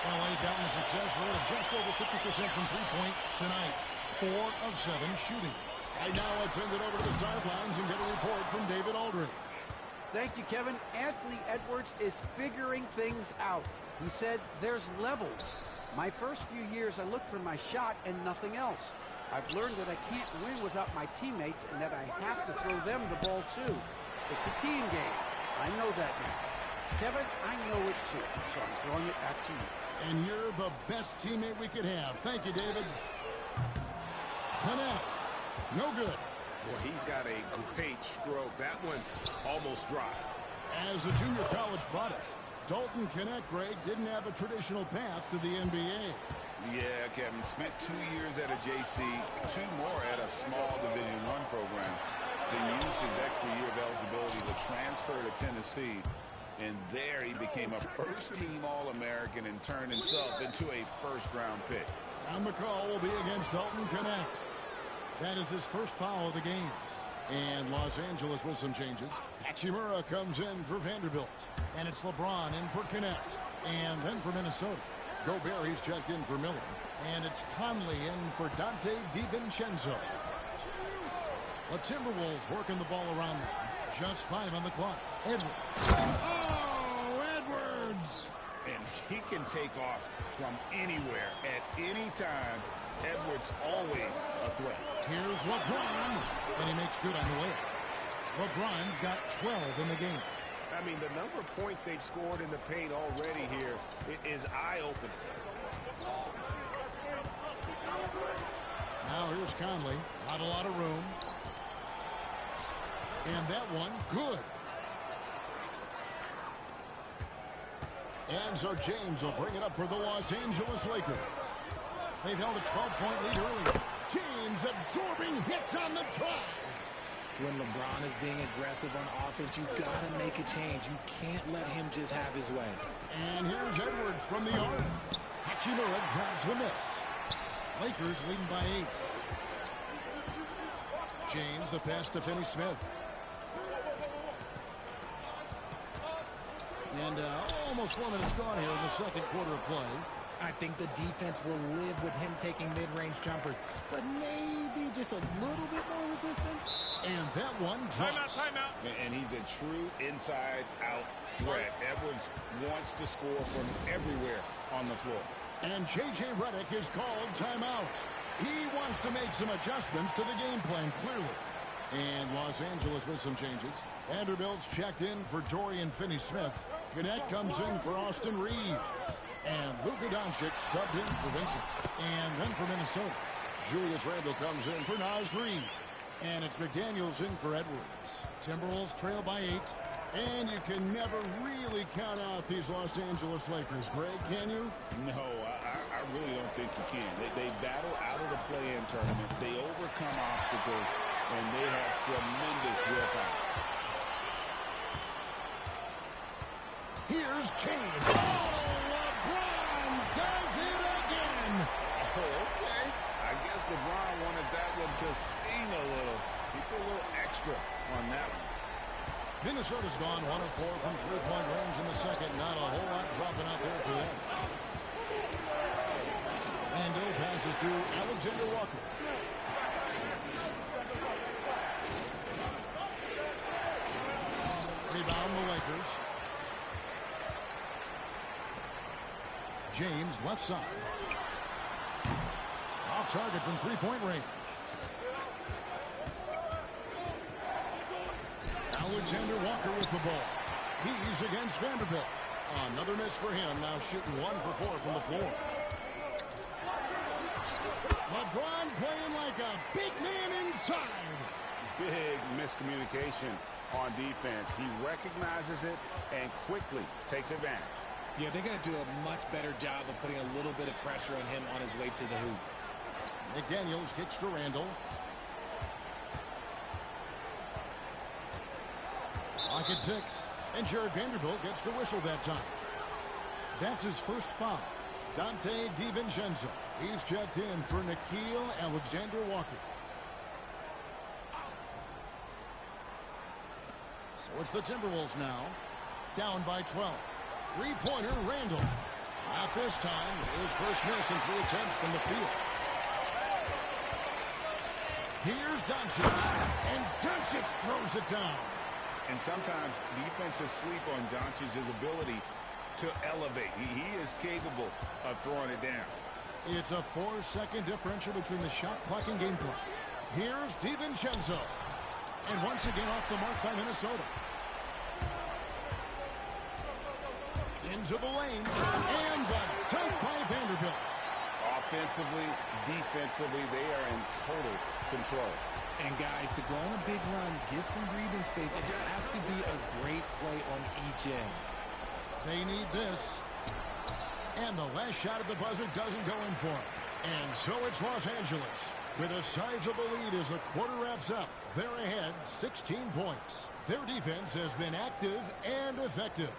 Speaker 3: LA's gotten a success rate of just over 50% from three-point tonight. 4 of 7 shooting. Right now, let's send it over to the sidelines and get a report from David Aldridge.
Speaker 6: Thank you, Kevin. Anthony Edwards is figuring things out. He said there's levels. My first few years, I looked for my shot and nothing else. I've learned that I can't win without my teammates and that I have to throw them the ball, too. It's a team game. I know that now. Kevin, I know it, too, so I'm throwing it back to you.
Speaker 3: And you're the best teammate we could have. Thank you, David. Connect. No good.
Speaker 4: Well, he's got a great stroke. That one almost dropped.
Speaker 3: As a junior college product, Dalton Connect, Greg, didn't have a traditional path to the NBA.
Speaker 4: Yeah, Kevin. Spent 2 years at a JC, 2 more at a small Division I program. Then used his extra year of eligibility to transfer to Tennessee. And there he became a first-team All-American and turned himself into a first-round pick.
Speaker 3: And the call will be against Dalton Connect. That is his first foul of the game. And Los Angeles with some changes. Hachimura comes in for Vanderbilt. And it's LeBron in for Connect. And then for Minnesota, Gobert, he's checked in for Miller. And it's Conley in for Dante DiVincenzo. The Timberwolves working the ball around them. Just 5 on the clock. Edwards. Oh, Edwards!
Speaker 4: And he can take off from anywhere at any time. Edwards always a threat.
Speaker 3: Here's LeBron, and he makes good on the way. LeBron's got 12 in the game.
Speaker 1: I mean, the number of points they've scored in the paint already here is eye-opening.
Speaker 3: Now here's Conley. Not a lot of room. And that one, good. And so James will bring it up for the Los Angeles Lakers. They've held a 12-point lead earlier. James absorbing hits on the drive.
Speaker 14: When LeBron is being aggressive on offense, you got to make a change. You can't let him just have his way.
Speaker 3: And here's Edwards from the arc. Hachimura grabs the miss. Lakers leading by 8. James, the pass to Finney-Smith. And almost 4 minutes gone here in the second quarter of play.
Speaker 14: I think the defense will live with him taking mid-range jumpers, but maybe just a little bit more resistance.
Speaker 3: And that one drops.
Speaker 4: Timeout. And he's a true inside-out threat. Edwards wants to score from everywhere on the floor.
Speaker 3: And J.J. Redick is called timeout. He wants to make some adjustments to the game plan, clearly. And Los Angeles with some changes. Vanderbilt's checked in for Dorian Finney-Smith. Connect comes in for Austin Reeves. And Luka Doncic subbed in for Vincent. And then for Minnesota, Julius Randle comes in for Naz Reid. And it's McDaniels in for Edwards. Timberwolves trail by 8. And you can never really count out these Los Angeles Lakers. Greg, can you?
Speaker 4: No, I really don't think you can. They battle out of the play-in tournament. They overcome obstacles, and they have tremendous willpower.
Speaker 3: Here's James. Oh, LeBron does it again.
Speaker 4: Oh, okay. I guess LeBron wanted that one to sting a little. He put a little extra on that one.
Speaker 3: Minnesota's gone 1 of 4 from three-point range in the second. Not a whole lot dropping out there for them. Randle passes to Alexander Walker. Rebound the Lakers. James left side. Off target from three-point range. Alexander Walker with the ball. He's against Vanderbilt. Another miss for him. Now shooting 1 for 4 from the floor. LeBron playing like a big man inside.
Speaker 1: Big miscommunication on defense. He recognizes it and quickly takes advantage.
Speaker 14: Yeah, they're going to do a much better job of putting a little bit of pressure on him on his way to the hoop.
Speaker 3: McDaniels kicks to Randle. Lock at 6. And Jared Vanderbilt gets the whistle that time. That's his first foul. Dante DiVincenzo. He's checked in for Nickeil Alexander-Walker. So it's the Timberwolves now. Down by 12. Three-pointer, Randall. Not this time. His first miss in 3 attempts from the field. Here's Doncic. And Doncic throws it down.
Speaker 4: And sometimes defenses sleep on Doncic's ability to elevate. He is capable of throwing it down.
Speaker 3: It's a 4-second differential between the shot clock and game clock. Here's DiVincenzo. And once again off the mark by Minnesota. Into the lane. And the dunk by Vanderbilt.
Speaker 4: Offensively, defensively, they are in total control.
Speaker 14: And guys, to go on a big run, get some breathing space, it has to be a great play on each end.
Speaker 3: They need this. And the last shot at the buzzer doesn't go in for it. And so it's Los Angeles with a sizable lead as the quarter wraps up. They're ahead 16 points. Their defense has been active and effective.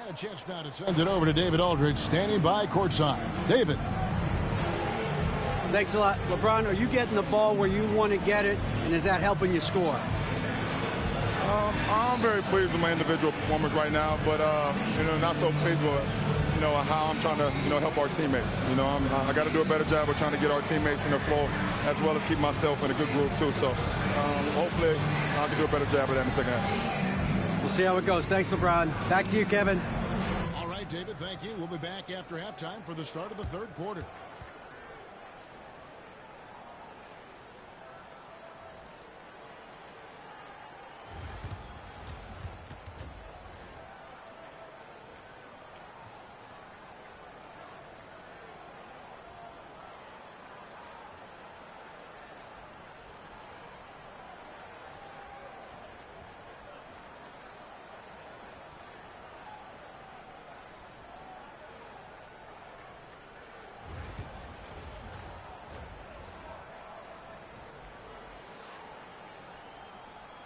Speaker 3: And a chance now to send it over to David Aldridge standing by courtside. David.
Speaker 6: Thanks a lot. LeBron, are you getting the ball where you want to get it, and is that helping you score?
Speaker 13: I'm very pleased with my individual performance right now, but not so pleased with how I'm trying to help our teammates. I got to do a better job of trying to get our teammates in the flow, as well as keep myself in a good groove too. So hopefully I can do a better job of that in the second half.
Speaker 6: We'll see how it goes. Thanks, LeBron. Back to you, Kevin.
Speaker 3: All right, David. Thank you. We'll be back after halftime for the start of the third quarter.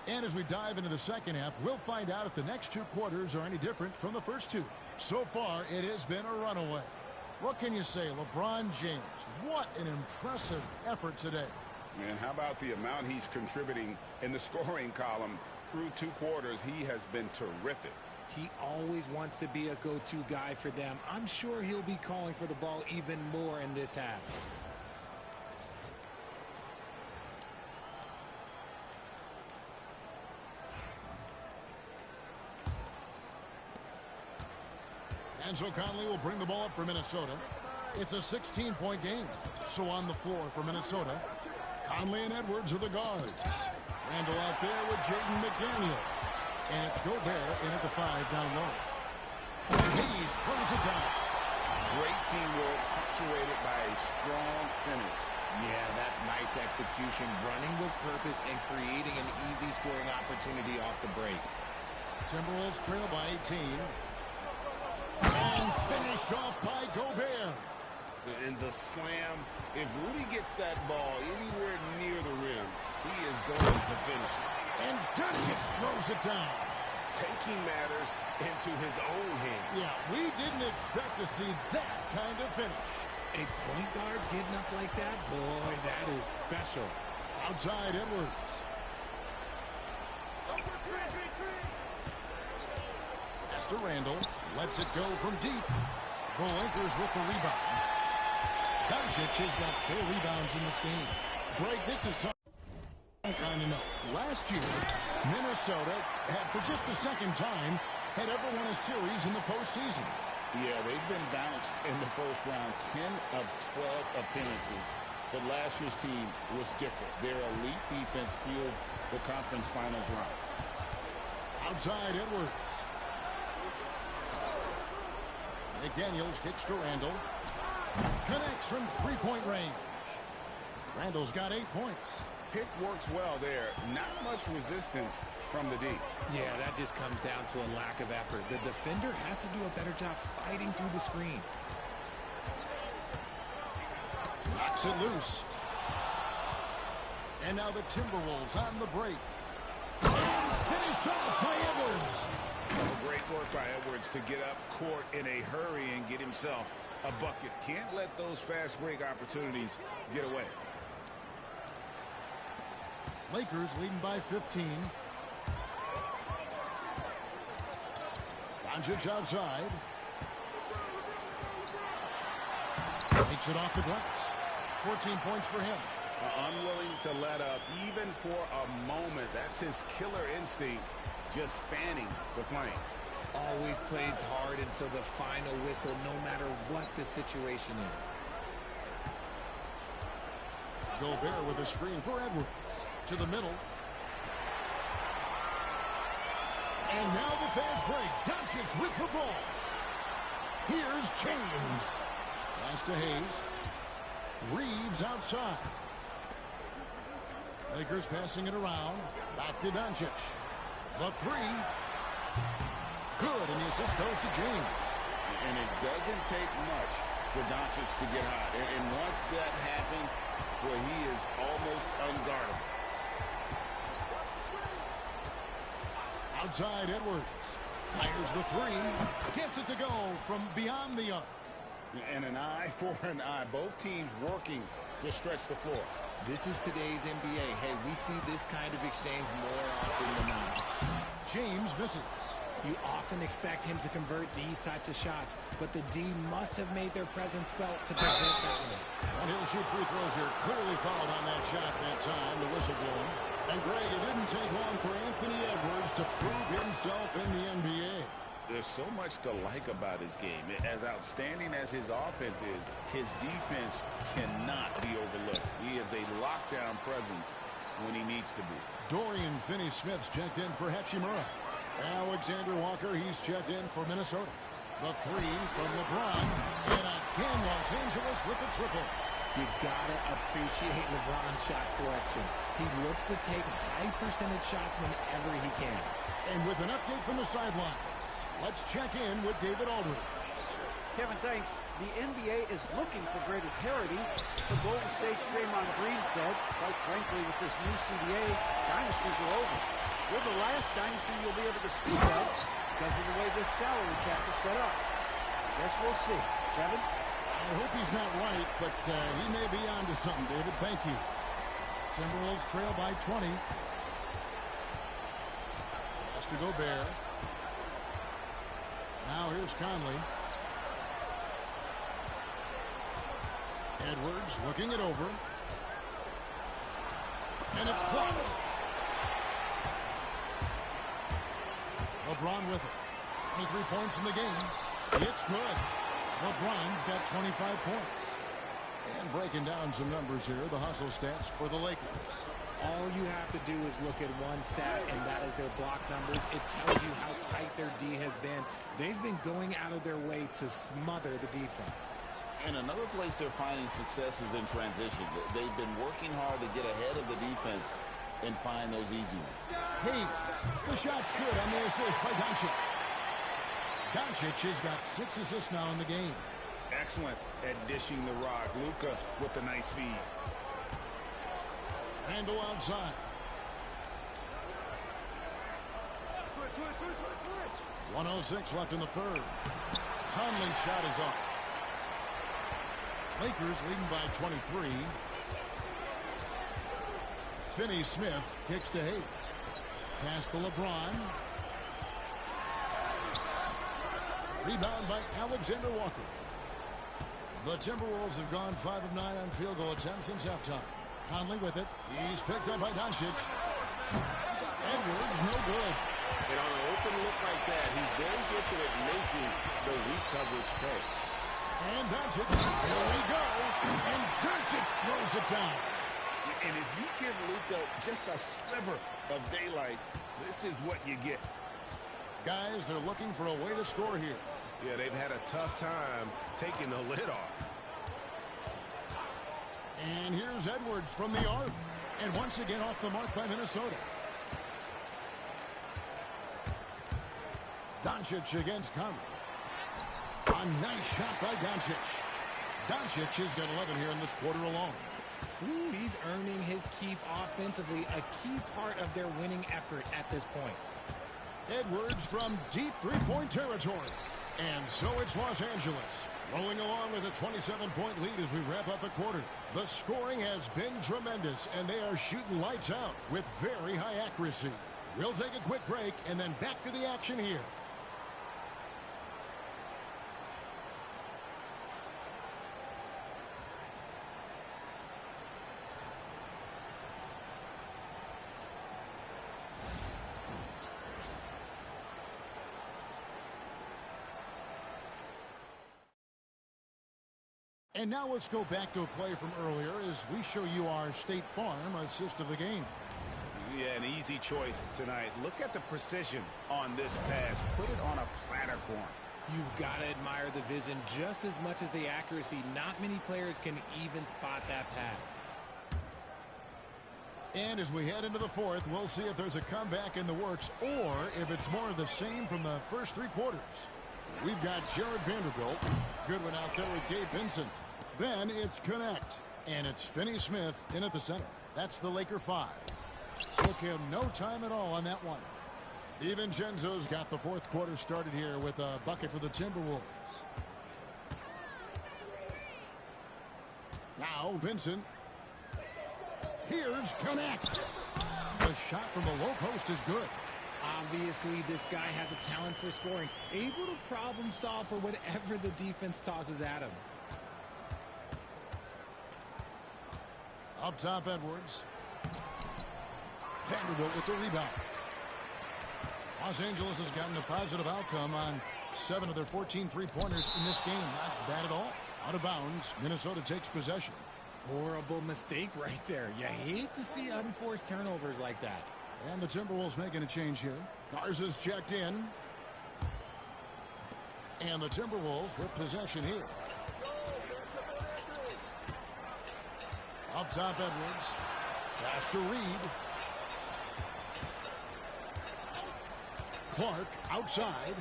Speaker 3: And as we dive into the second half, we'll find out if the next 2 quarters are any different from the first 2. So far, it has been a runaway. What can you say, LeBron James? What an impressive effort today.
Speaker 4: And how about the amount he's contributing in the scoring column through 2 quarters? He has been terrific.
Speaker 14: He always wants to be a go-to guy for them. I'm sure he'll be calling for the ball even more in this half.
Speaker 3: Angelo Conley will bring the ball up for Minnesota. It's a 16-point game. So on the floor for Minnesota, Conley and Edwards are the guards. Randall out there with Jaden McDaniel. And it's Gobert in at the 5 down low. And Hayes throws it down.
Speaker 4: Great teamwork, punctuated by a strong finish.
Speaker 14: Yeah, that's nice execution, running with purpose and creating an easy scoring opportunity off the break.
Speaker 3: Timberwolves trail by 18. And finished off by Gobert.
Speaker 4: And the slam, if Rudy gets that ball anywhere near the rim, he is going to finish it.
Speaker 3: And Doncic throws it down.
Speaker 4: Taking matters into his own hands.
Speaker 3: Yeah, we didn't expect to see that kind of finish.
Speaker 14: A point guard getting up like that? Boy, that is special.
Speaker 3: Outside Edwards. To Randall, lets it go from deep. The Lakers with the rebound. Doncic has got 4 rebounds in this game. Greg, this is something I kind of know. Last year, Minnesota had, for just the second time, had ever won a series in the postseason.
Speaker 4: Yeah, they've been bounced in the first round, 10 of 12 appearances. But last year's team was different. Their elite defense fueled the conference finals run.
Speaker 3: Outside Edwards. McDaniels kicks to Randall. Connects from 3-point range. Randall's got 8 points.
Speaker 4: Pick works well there. Not much resistance from the D.
Speaker 14: Yeah, that just comes down to a lack of effort. The defender has to do a better job fighting through the screen.
Speaker 3: Knocks it loose. And now the Timberwolves on the break. And finished off by Edwards.
Speaker 4: Great work by Edwards to get up court in a hurry and get himself a bucket. Can't let those fast break opportunities get away.
Speaker 3: Lakers leading by 15. Doncic outside. Takes it off the glass. 14 points for him.
Speaker 4: Unwilling to let up even for a moment. That's his killer instinct, just fanning the flame.
Speaker 14: Always plays hard until the final whistle, no matter what the situation is.
Speaker 3: Gobert with a screen for Edwards. To the middle. And now the fast break. Doncic with the ball. Here's James. Pass to Hayes. Reeves outside. Lakers passing it around. Back to Doncic. The three. Good, and the assist goes to James.
Speaker 4: And it doesn't take much for Doncic to get hot. And once that happens, boy, he is almost unguardable.
Speaker 3: Outside Edwards. Fires the three. Gets it to go from beyond the arc.
Speaker 4: And an eye for an eye. Both teams working to stretch the floor.
Speaker 14: This is today's NBA. Hey, we see this kind of exchange more often than not.
Speaker 3: James misses.
Speaker 14: You often expect him to convert these types of shots, but the D must have made their presence felt to prevent that one.
Speaker 3: And he'll shoot free throws here. Clearly fouled on that shot that time. The whistle blowing. And Greg, it didn't take long for Anthony Edwards to prove himself in the NBA.
Speaker 4: There's so much to like about his game. As outstanding as his offense is, his defense cannot be overlooked. He is a lockdown presence when he needs to be.
Speaker 3: Dorian Finney-Smith's checked in for Hachimura. Alexander Walker, he's checked in for Minnesota. The three from LeBron. And again, Los Angeles with the triple.
Speaker 14: You gotta appreciate LeBron's shot selection. He looks to take high percentage shots whenever he can.
Speaker 3: And with an update from the sidelines, let's check in with David Aldridge.
Speaker 6: Kevin, thanks. The NBA is looking for greater parity. For Golden State's Draymond Green said, quite frankly, with this new CBA, dynasties are over. We're the last dynasty you'll be able to speak of because of the way this salary cap is set up. Guess we'll see. Kevin?
Speaker 3: I hope he's not right, but he may be onto something, David. Thank you. Timberwolves trail by 20. Pass to Gobert. Now here's Conley. Edwards looking it over. And it's blocked. LeBron with it. 23 points in the game. It's good. LeBron's got 25 points. And breaking down some numbers here, the hustle stats for the Lakers.
Speaker 14: All you have to do is look at one stat, and that is their block numbers. It tells you how tight their D has been. They've been going out of their way to smother the defense.
Speaker 4: And another place they're finding success is in transition. They've been working hard to get ahead of the defense and find those easy ones.
Speaker 3: Hayes, the shot's good on the assist by Doncic. Doncic has got 6 assists now in the game.
Speaker 4: Excellent at dishing the rock. Luka with a nice feed.
Speaker 3: Handle outside. 1:06 left in the third. Conley's shot is off. Lakers leading by 23. Finney-Smith kicks to Hayes. Pass to LeBron. Rebound by Alexander Walker. The Timberwolves have gone 5 of 9 on field goal attempts since halftime. Conley with it. He's picked up by Doncic. Edwards, no good.
Speaker 1: And on an open look like that, he's very gifted at making the weak coverage pay.
Speaker 3: And Doncic, here we go. And Doncic throws it down.
Speaker 4: And if you give Luka just a sliver of daylight, this is what you get.
Speaker 3: Guys, they're looking for a way to score here.
Speaker 1: Yeah, they've had a tough time taking the lid off.
Speaker 3: And here's Edwards from the arc. And once again off the mark by Minnesota. Doncic against Conley. A nice shot by Doncic. Doncic has got 11 here in this quarter alone.
Speaker 14: Ooh, he's earning his keep offensively, a key part of their winning effort at this point.
Speaker 3: Edwards from deep three-point territory. And so it's Los Angeles rolling along with a 27-point lead as we wrap up the quarter. The scoring has been tremendous, and they are shooting lights out with very high accuracy. We'll take a quick break and then back to the action here. And now let's go back to a play from earlier as we show you our State Farm assist of the game.
Speaker 4: Yeah, an easy choice tonight. Look at the precision on this pass. Put it on a platter for him.
Speaker 14: You've got to admire the vision just as much as the accuracy. Not many players can even spot that pass.
Speaker 3: And as we head into the fourth, we'll see if there's a comeback in the works or if it's more of the same from the first three quarters. We've got Jared Vanderbilt. Good one out there with Gabe Vincent. Then it's Connect. And it's Finney Smith in at the center. That's the Laker 5. Took him no time at all on that one. DiVincenzo's got the fourth quarter started here with a bucket for the Timberwolves. Now Vincent. Here's Connect. The shot from the low post is good.
Speaker 14: Obviously, this guy has a talent for scoring, able to problem solve for whatever the defense tosses at him.
Speaker 3: Up top, Edwards. Vanderbilt with the rebound. Los Angeles has gotten a positive outcome on 7 of their 14 three-pointers in this game. Not bad at all. Out of bounds, Minnesota takes possession.
Speaker 14: Horrible mistake right there. You hate to see unforced turnovers like that.
Speaker 3: And the Timberwolves making a change here. Garza's checked in. And the Timberwolves with possession here. Up top, Edwards. Pass to Reed. Clark outside.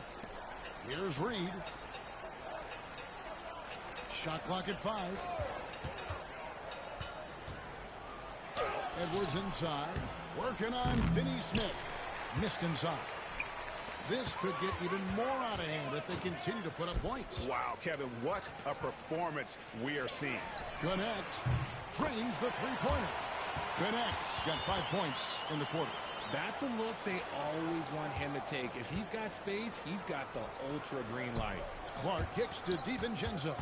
Speaker 3: Here's Reed. Shot clock at 5. Edwards inside. Working on Finney Smith. Missed inside. This could get even more out of hand if they continue to put up points.
Speaker 4: Wow, Kevin, what a performance we are seeing.
Speaker 3: Connect drains the three-pointer. Connect's got 5 points in the quarter.
Speaker 14: That's a look they always want him to take. If he's got space, he's got the ultra green light.
Speaker 3: Clark kicks to DiVincenzo.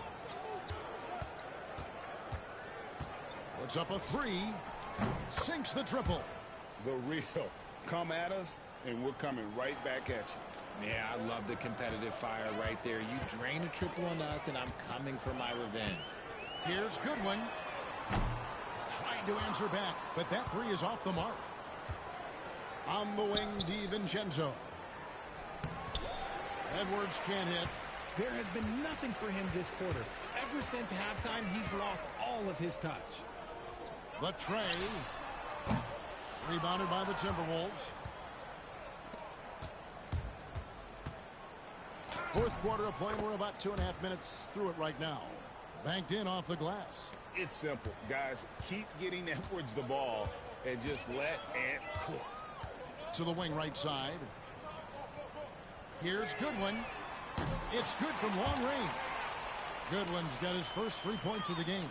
Speaker 3: Puts up a 3. Sinks the triple.
Speaker 4: The real. Come at us, and we're coming right back at you.
Speaker 14: Yeah, I love the competitive fire right there. You drain a triple on us, and I'm coming for my revenge.
Speaker 3: Here's Goodwin. Trying to answer back, but that 3 is off the mark. On the wing, DiVincenzo. Edwards can't hit.
Speaker 14: There has been nothing for him this quarter. Ever since halftime, he's lost all of his touch.
Speaker 3: The tray. Rebounded by the Timberwolves. Fourth quarter of play. We're about 2.5 minutes through it right now. Banked in off the glass.
Speaker 4: It's simple, guys. Keep getting Edwards the ball and just let Ant cook.
Speaker 3: To the wing right side. Here's Goodwin. It's good from long range. Goodwin's got his first 3 points of the game.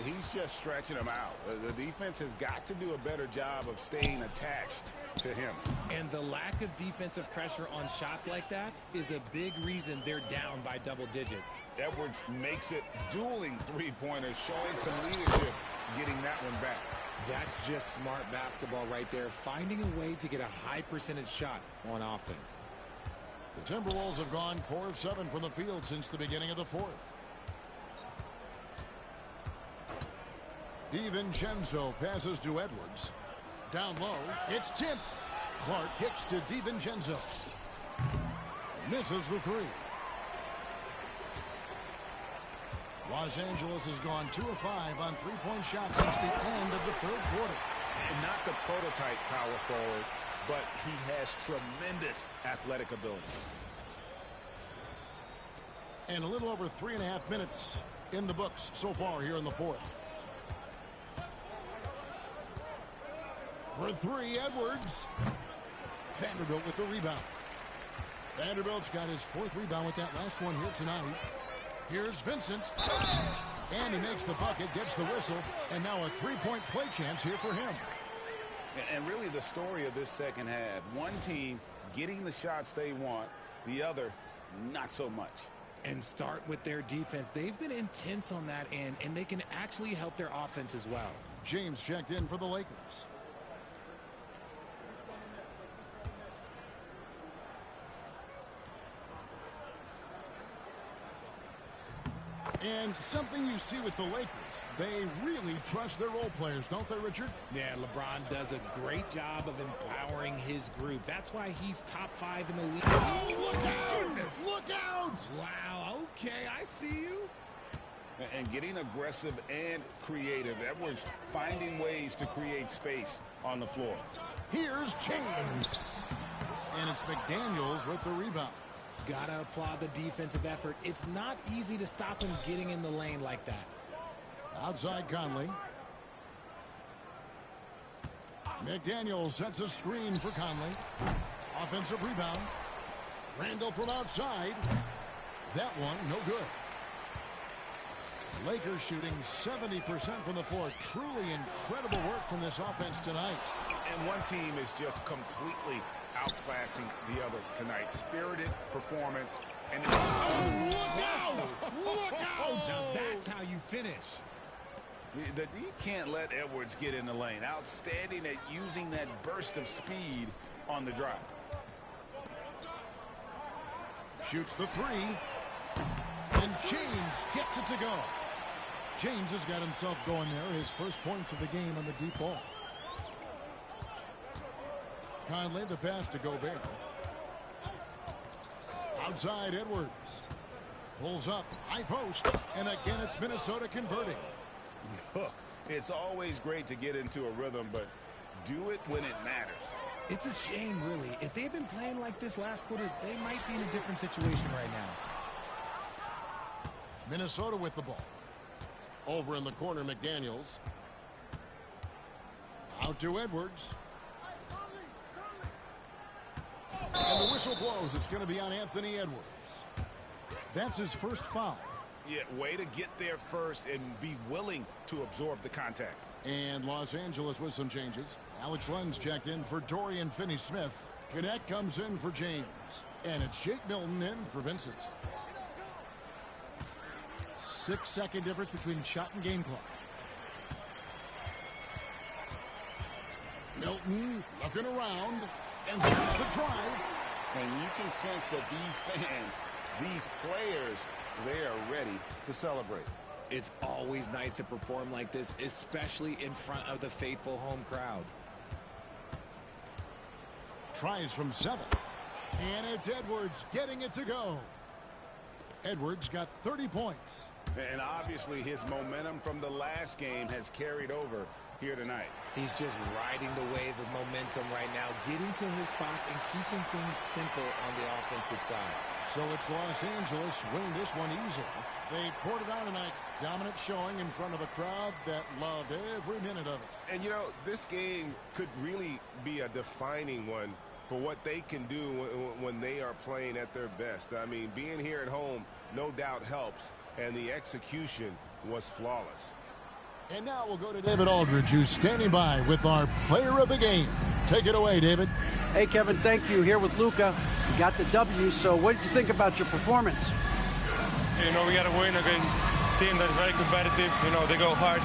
Speaker 4: He's just stretching them out. The defense has got to do a better job of staying attached to him.
Speaker 14: And the lack of defensive pressure on shots like that is a big reason they're down by double digits.
Speaker 4: Edwards makes it dueling three-pointers, showing some leadership, getting that one back.
Speaker 14: That's just smart basketball right there, finding a way to get a high percentage shot on offense.
Speaker 3: The Timberwolves have gone 4 of 7 from the field since the beginning of the fourth. DiVincenzo passes to Edwards. Down low, it's tipped. Clark kicks to DiVincenzo. Misses the 3. Los Angeles has gone 2 of 5 on three-point shots since the end of the third quarter.
Speaker 4: And not the prototype power forward, but he has tremendous athletic ability.
Speaker 3: And a little over 3.5 minutes in the books so far here in the fourth. For 3, Edwards. Vanderbilt with the rebound. Vanderbilt's got his 4th rebound with that last one here tonight. Here's Vincent. And he makes the bucket, gets the whistle, and now a 3-point play chance here for him.
Speaker 4: And really the story of this second half, one team getting the shots they want, the other not so much.
Speaker 14: And start with their defense. They've been intense on that end, and they can actually help their offense as well.
Speaker 3: James checked in for the Lakers. And something you see with the Lakers, they really trust their role players, don't they, Richard?
Speaker 14: Yeah, LeBron does a great job of empowering his group. That's why he's top 5 in the league.
Speaker 3: Oh, look out! Look out!
Speaker 14: Wow, okay, I see you.
Speaker 4: And getting aggressive and creative. Edwards finding ways to create space on the floor.
Speaker 3: Here's James. And it's McDaniels with the rebound.
Speaker 14: Gotta applaud the defensive effort. It's not easy to stop him getting in the lane like that.
Speaker 3: Outside Conley. McDaniels sets a screen for Conley. Offensive rebound. Randall from outside. That one, no good. Lakers shooting 70% from the floor. Truly incredible work from this offense tonight.
Speaker 4: And one team is just completely outclassing the other tonight. Spirited performance. And
Speaker 3: oh, look out! Look out!
Speaker 14: Now that's how you finish.
Speaker 4: You can't let Edwards get in the lane. Outstanding at using that burst of speed on the drive.
Speaker 3: Shoots the 3. And James gets it to go. James has got himself going there. His first points of the game on the deep ball. Conley, the pass to Gobert. Outside Edwards. Pulls up, high post, and again it's Minnesota converting.
Speaker 4: Look, it's always great to get into a rhythm, but do it when it matters.
Speaker 14: It's a shame, really. If they've been playing like this last quarter, they might be in a different situation right now.
Speaker 3: Minnesota with the ball. Over in the corner, McDaniels. Out to Edwards. And the whistle blows. It's going to be on Anthony Edwards. That's his first foul.
Speaker 4: Yeah, way to get there first and be willing to absorb the contact.
Speaker 3: And Los Angeles with some changes. Alex Len's checked in for Dorian Finney-Smith. Connect comes in for James. And it's Shake Milton in for Vincent. 6-second difference between shot and game clock. Milton looking around. And here's the drive.
Speaker 4: And you can sense that these fans, these players, they are ready to celebrate.
Speaker 14: It's always nice to perform like this, especially in front of the faithful home crowd.
Speaker 3: Tries from 7. And it's Edwards getting it to go. Edwards got 30 points.
Speaker 4: And obviously his momentum from the last game has carried over here tonight.
Speaker 14: He's just riding the wave of momentum right now, getting to his spots and keeping things simple on the offensive side.
Speaker 3: So it's Los Angeles winning this one easily. They poured it on tonight. Dominant showing in front of a crowd that loved every minute of it.
Speaker 1: And, you know, this game could really be a defining one for what they can do when they are playing at their best. I mean, being here at home no doubt helps, and the execution was flawless.
Speaker 3: And now we'll go to David Aldridge, who's standing by with our player of the game. Take it away, David.
Speaker 6: Hey, Kevin, thank you. Here with Luka. You got the W, so what did you think about your performance?
Speaker 15: You know, we got to win against a team that is very competitive. You know, they go hard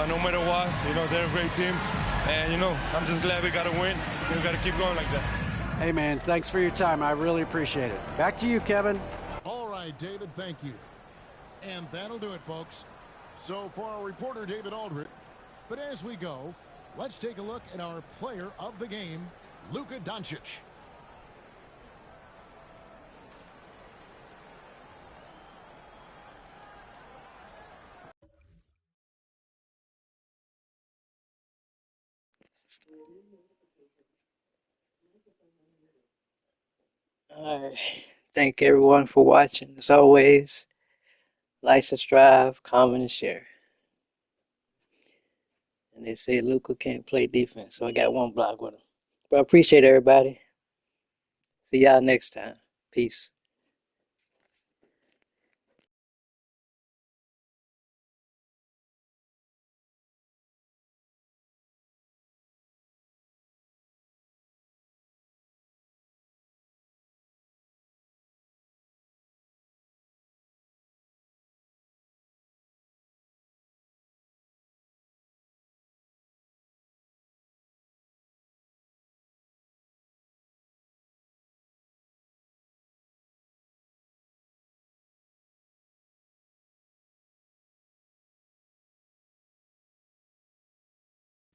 Speaker 15: no matter what. You know, they're a great team. And, you know, I'm just glad we got to win. We got to keep going like that.
Speaker 6: Hey, man, thanks for your time. I really appreciate it. Back to you, Kevin.
Speaker 3: All right, David, thank you. And that'll do it, folks. So for our reporter, David Aldridge. But as we go, let's take a look at our player of the game, Luka Doncic.
Speaker 8: All right. Thank everyone for watching. As always, like, subscribe, comment, and share. And they say Luka can't play defense, so I got one block with him. But I appreciate everybody. See y'all next time. Peace.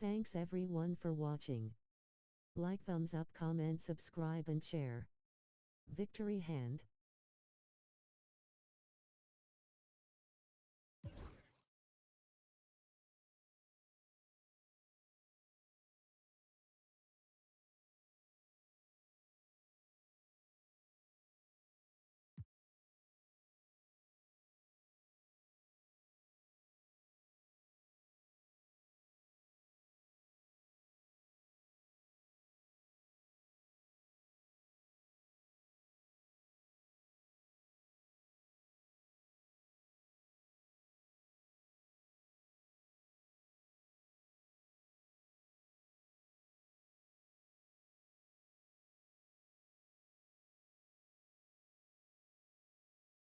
Speaker 7: Thanks everyone for watching. Like, thumbs up, comment, subscribe and share. Victory hand.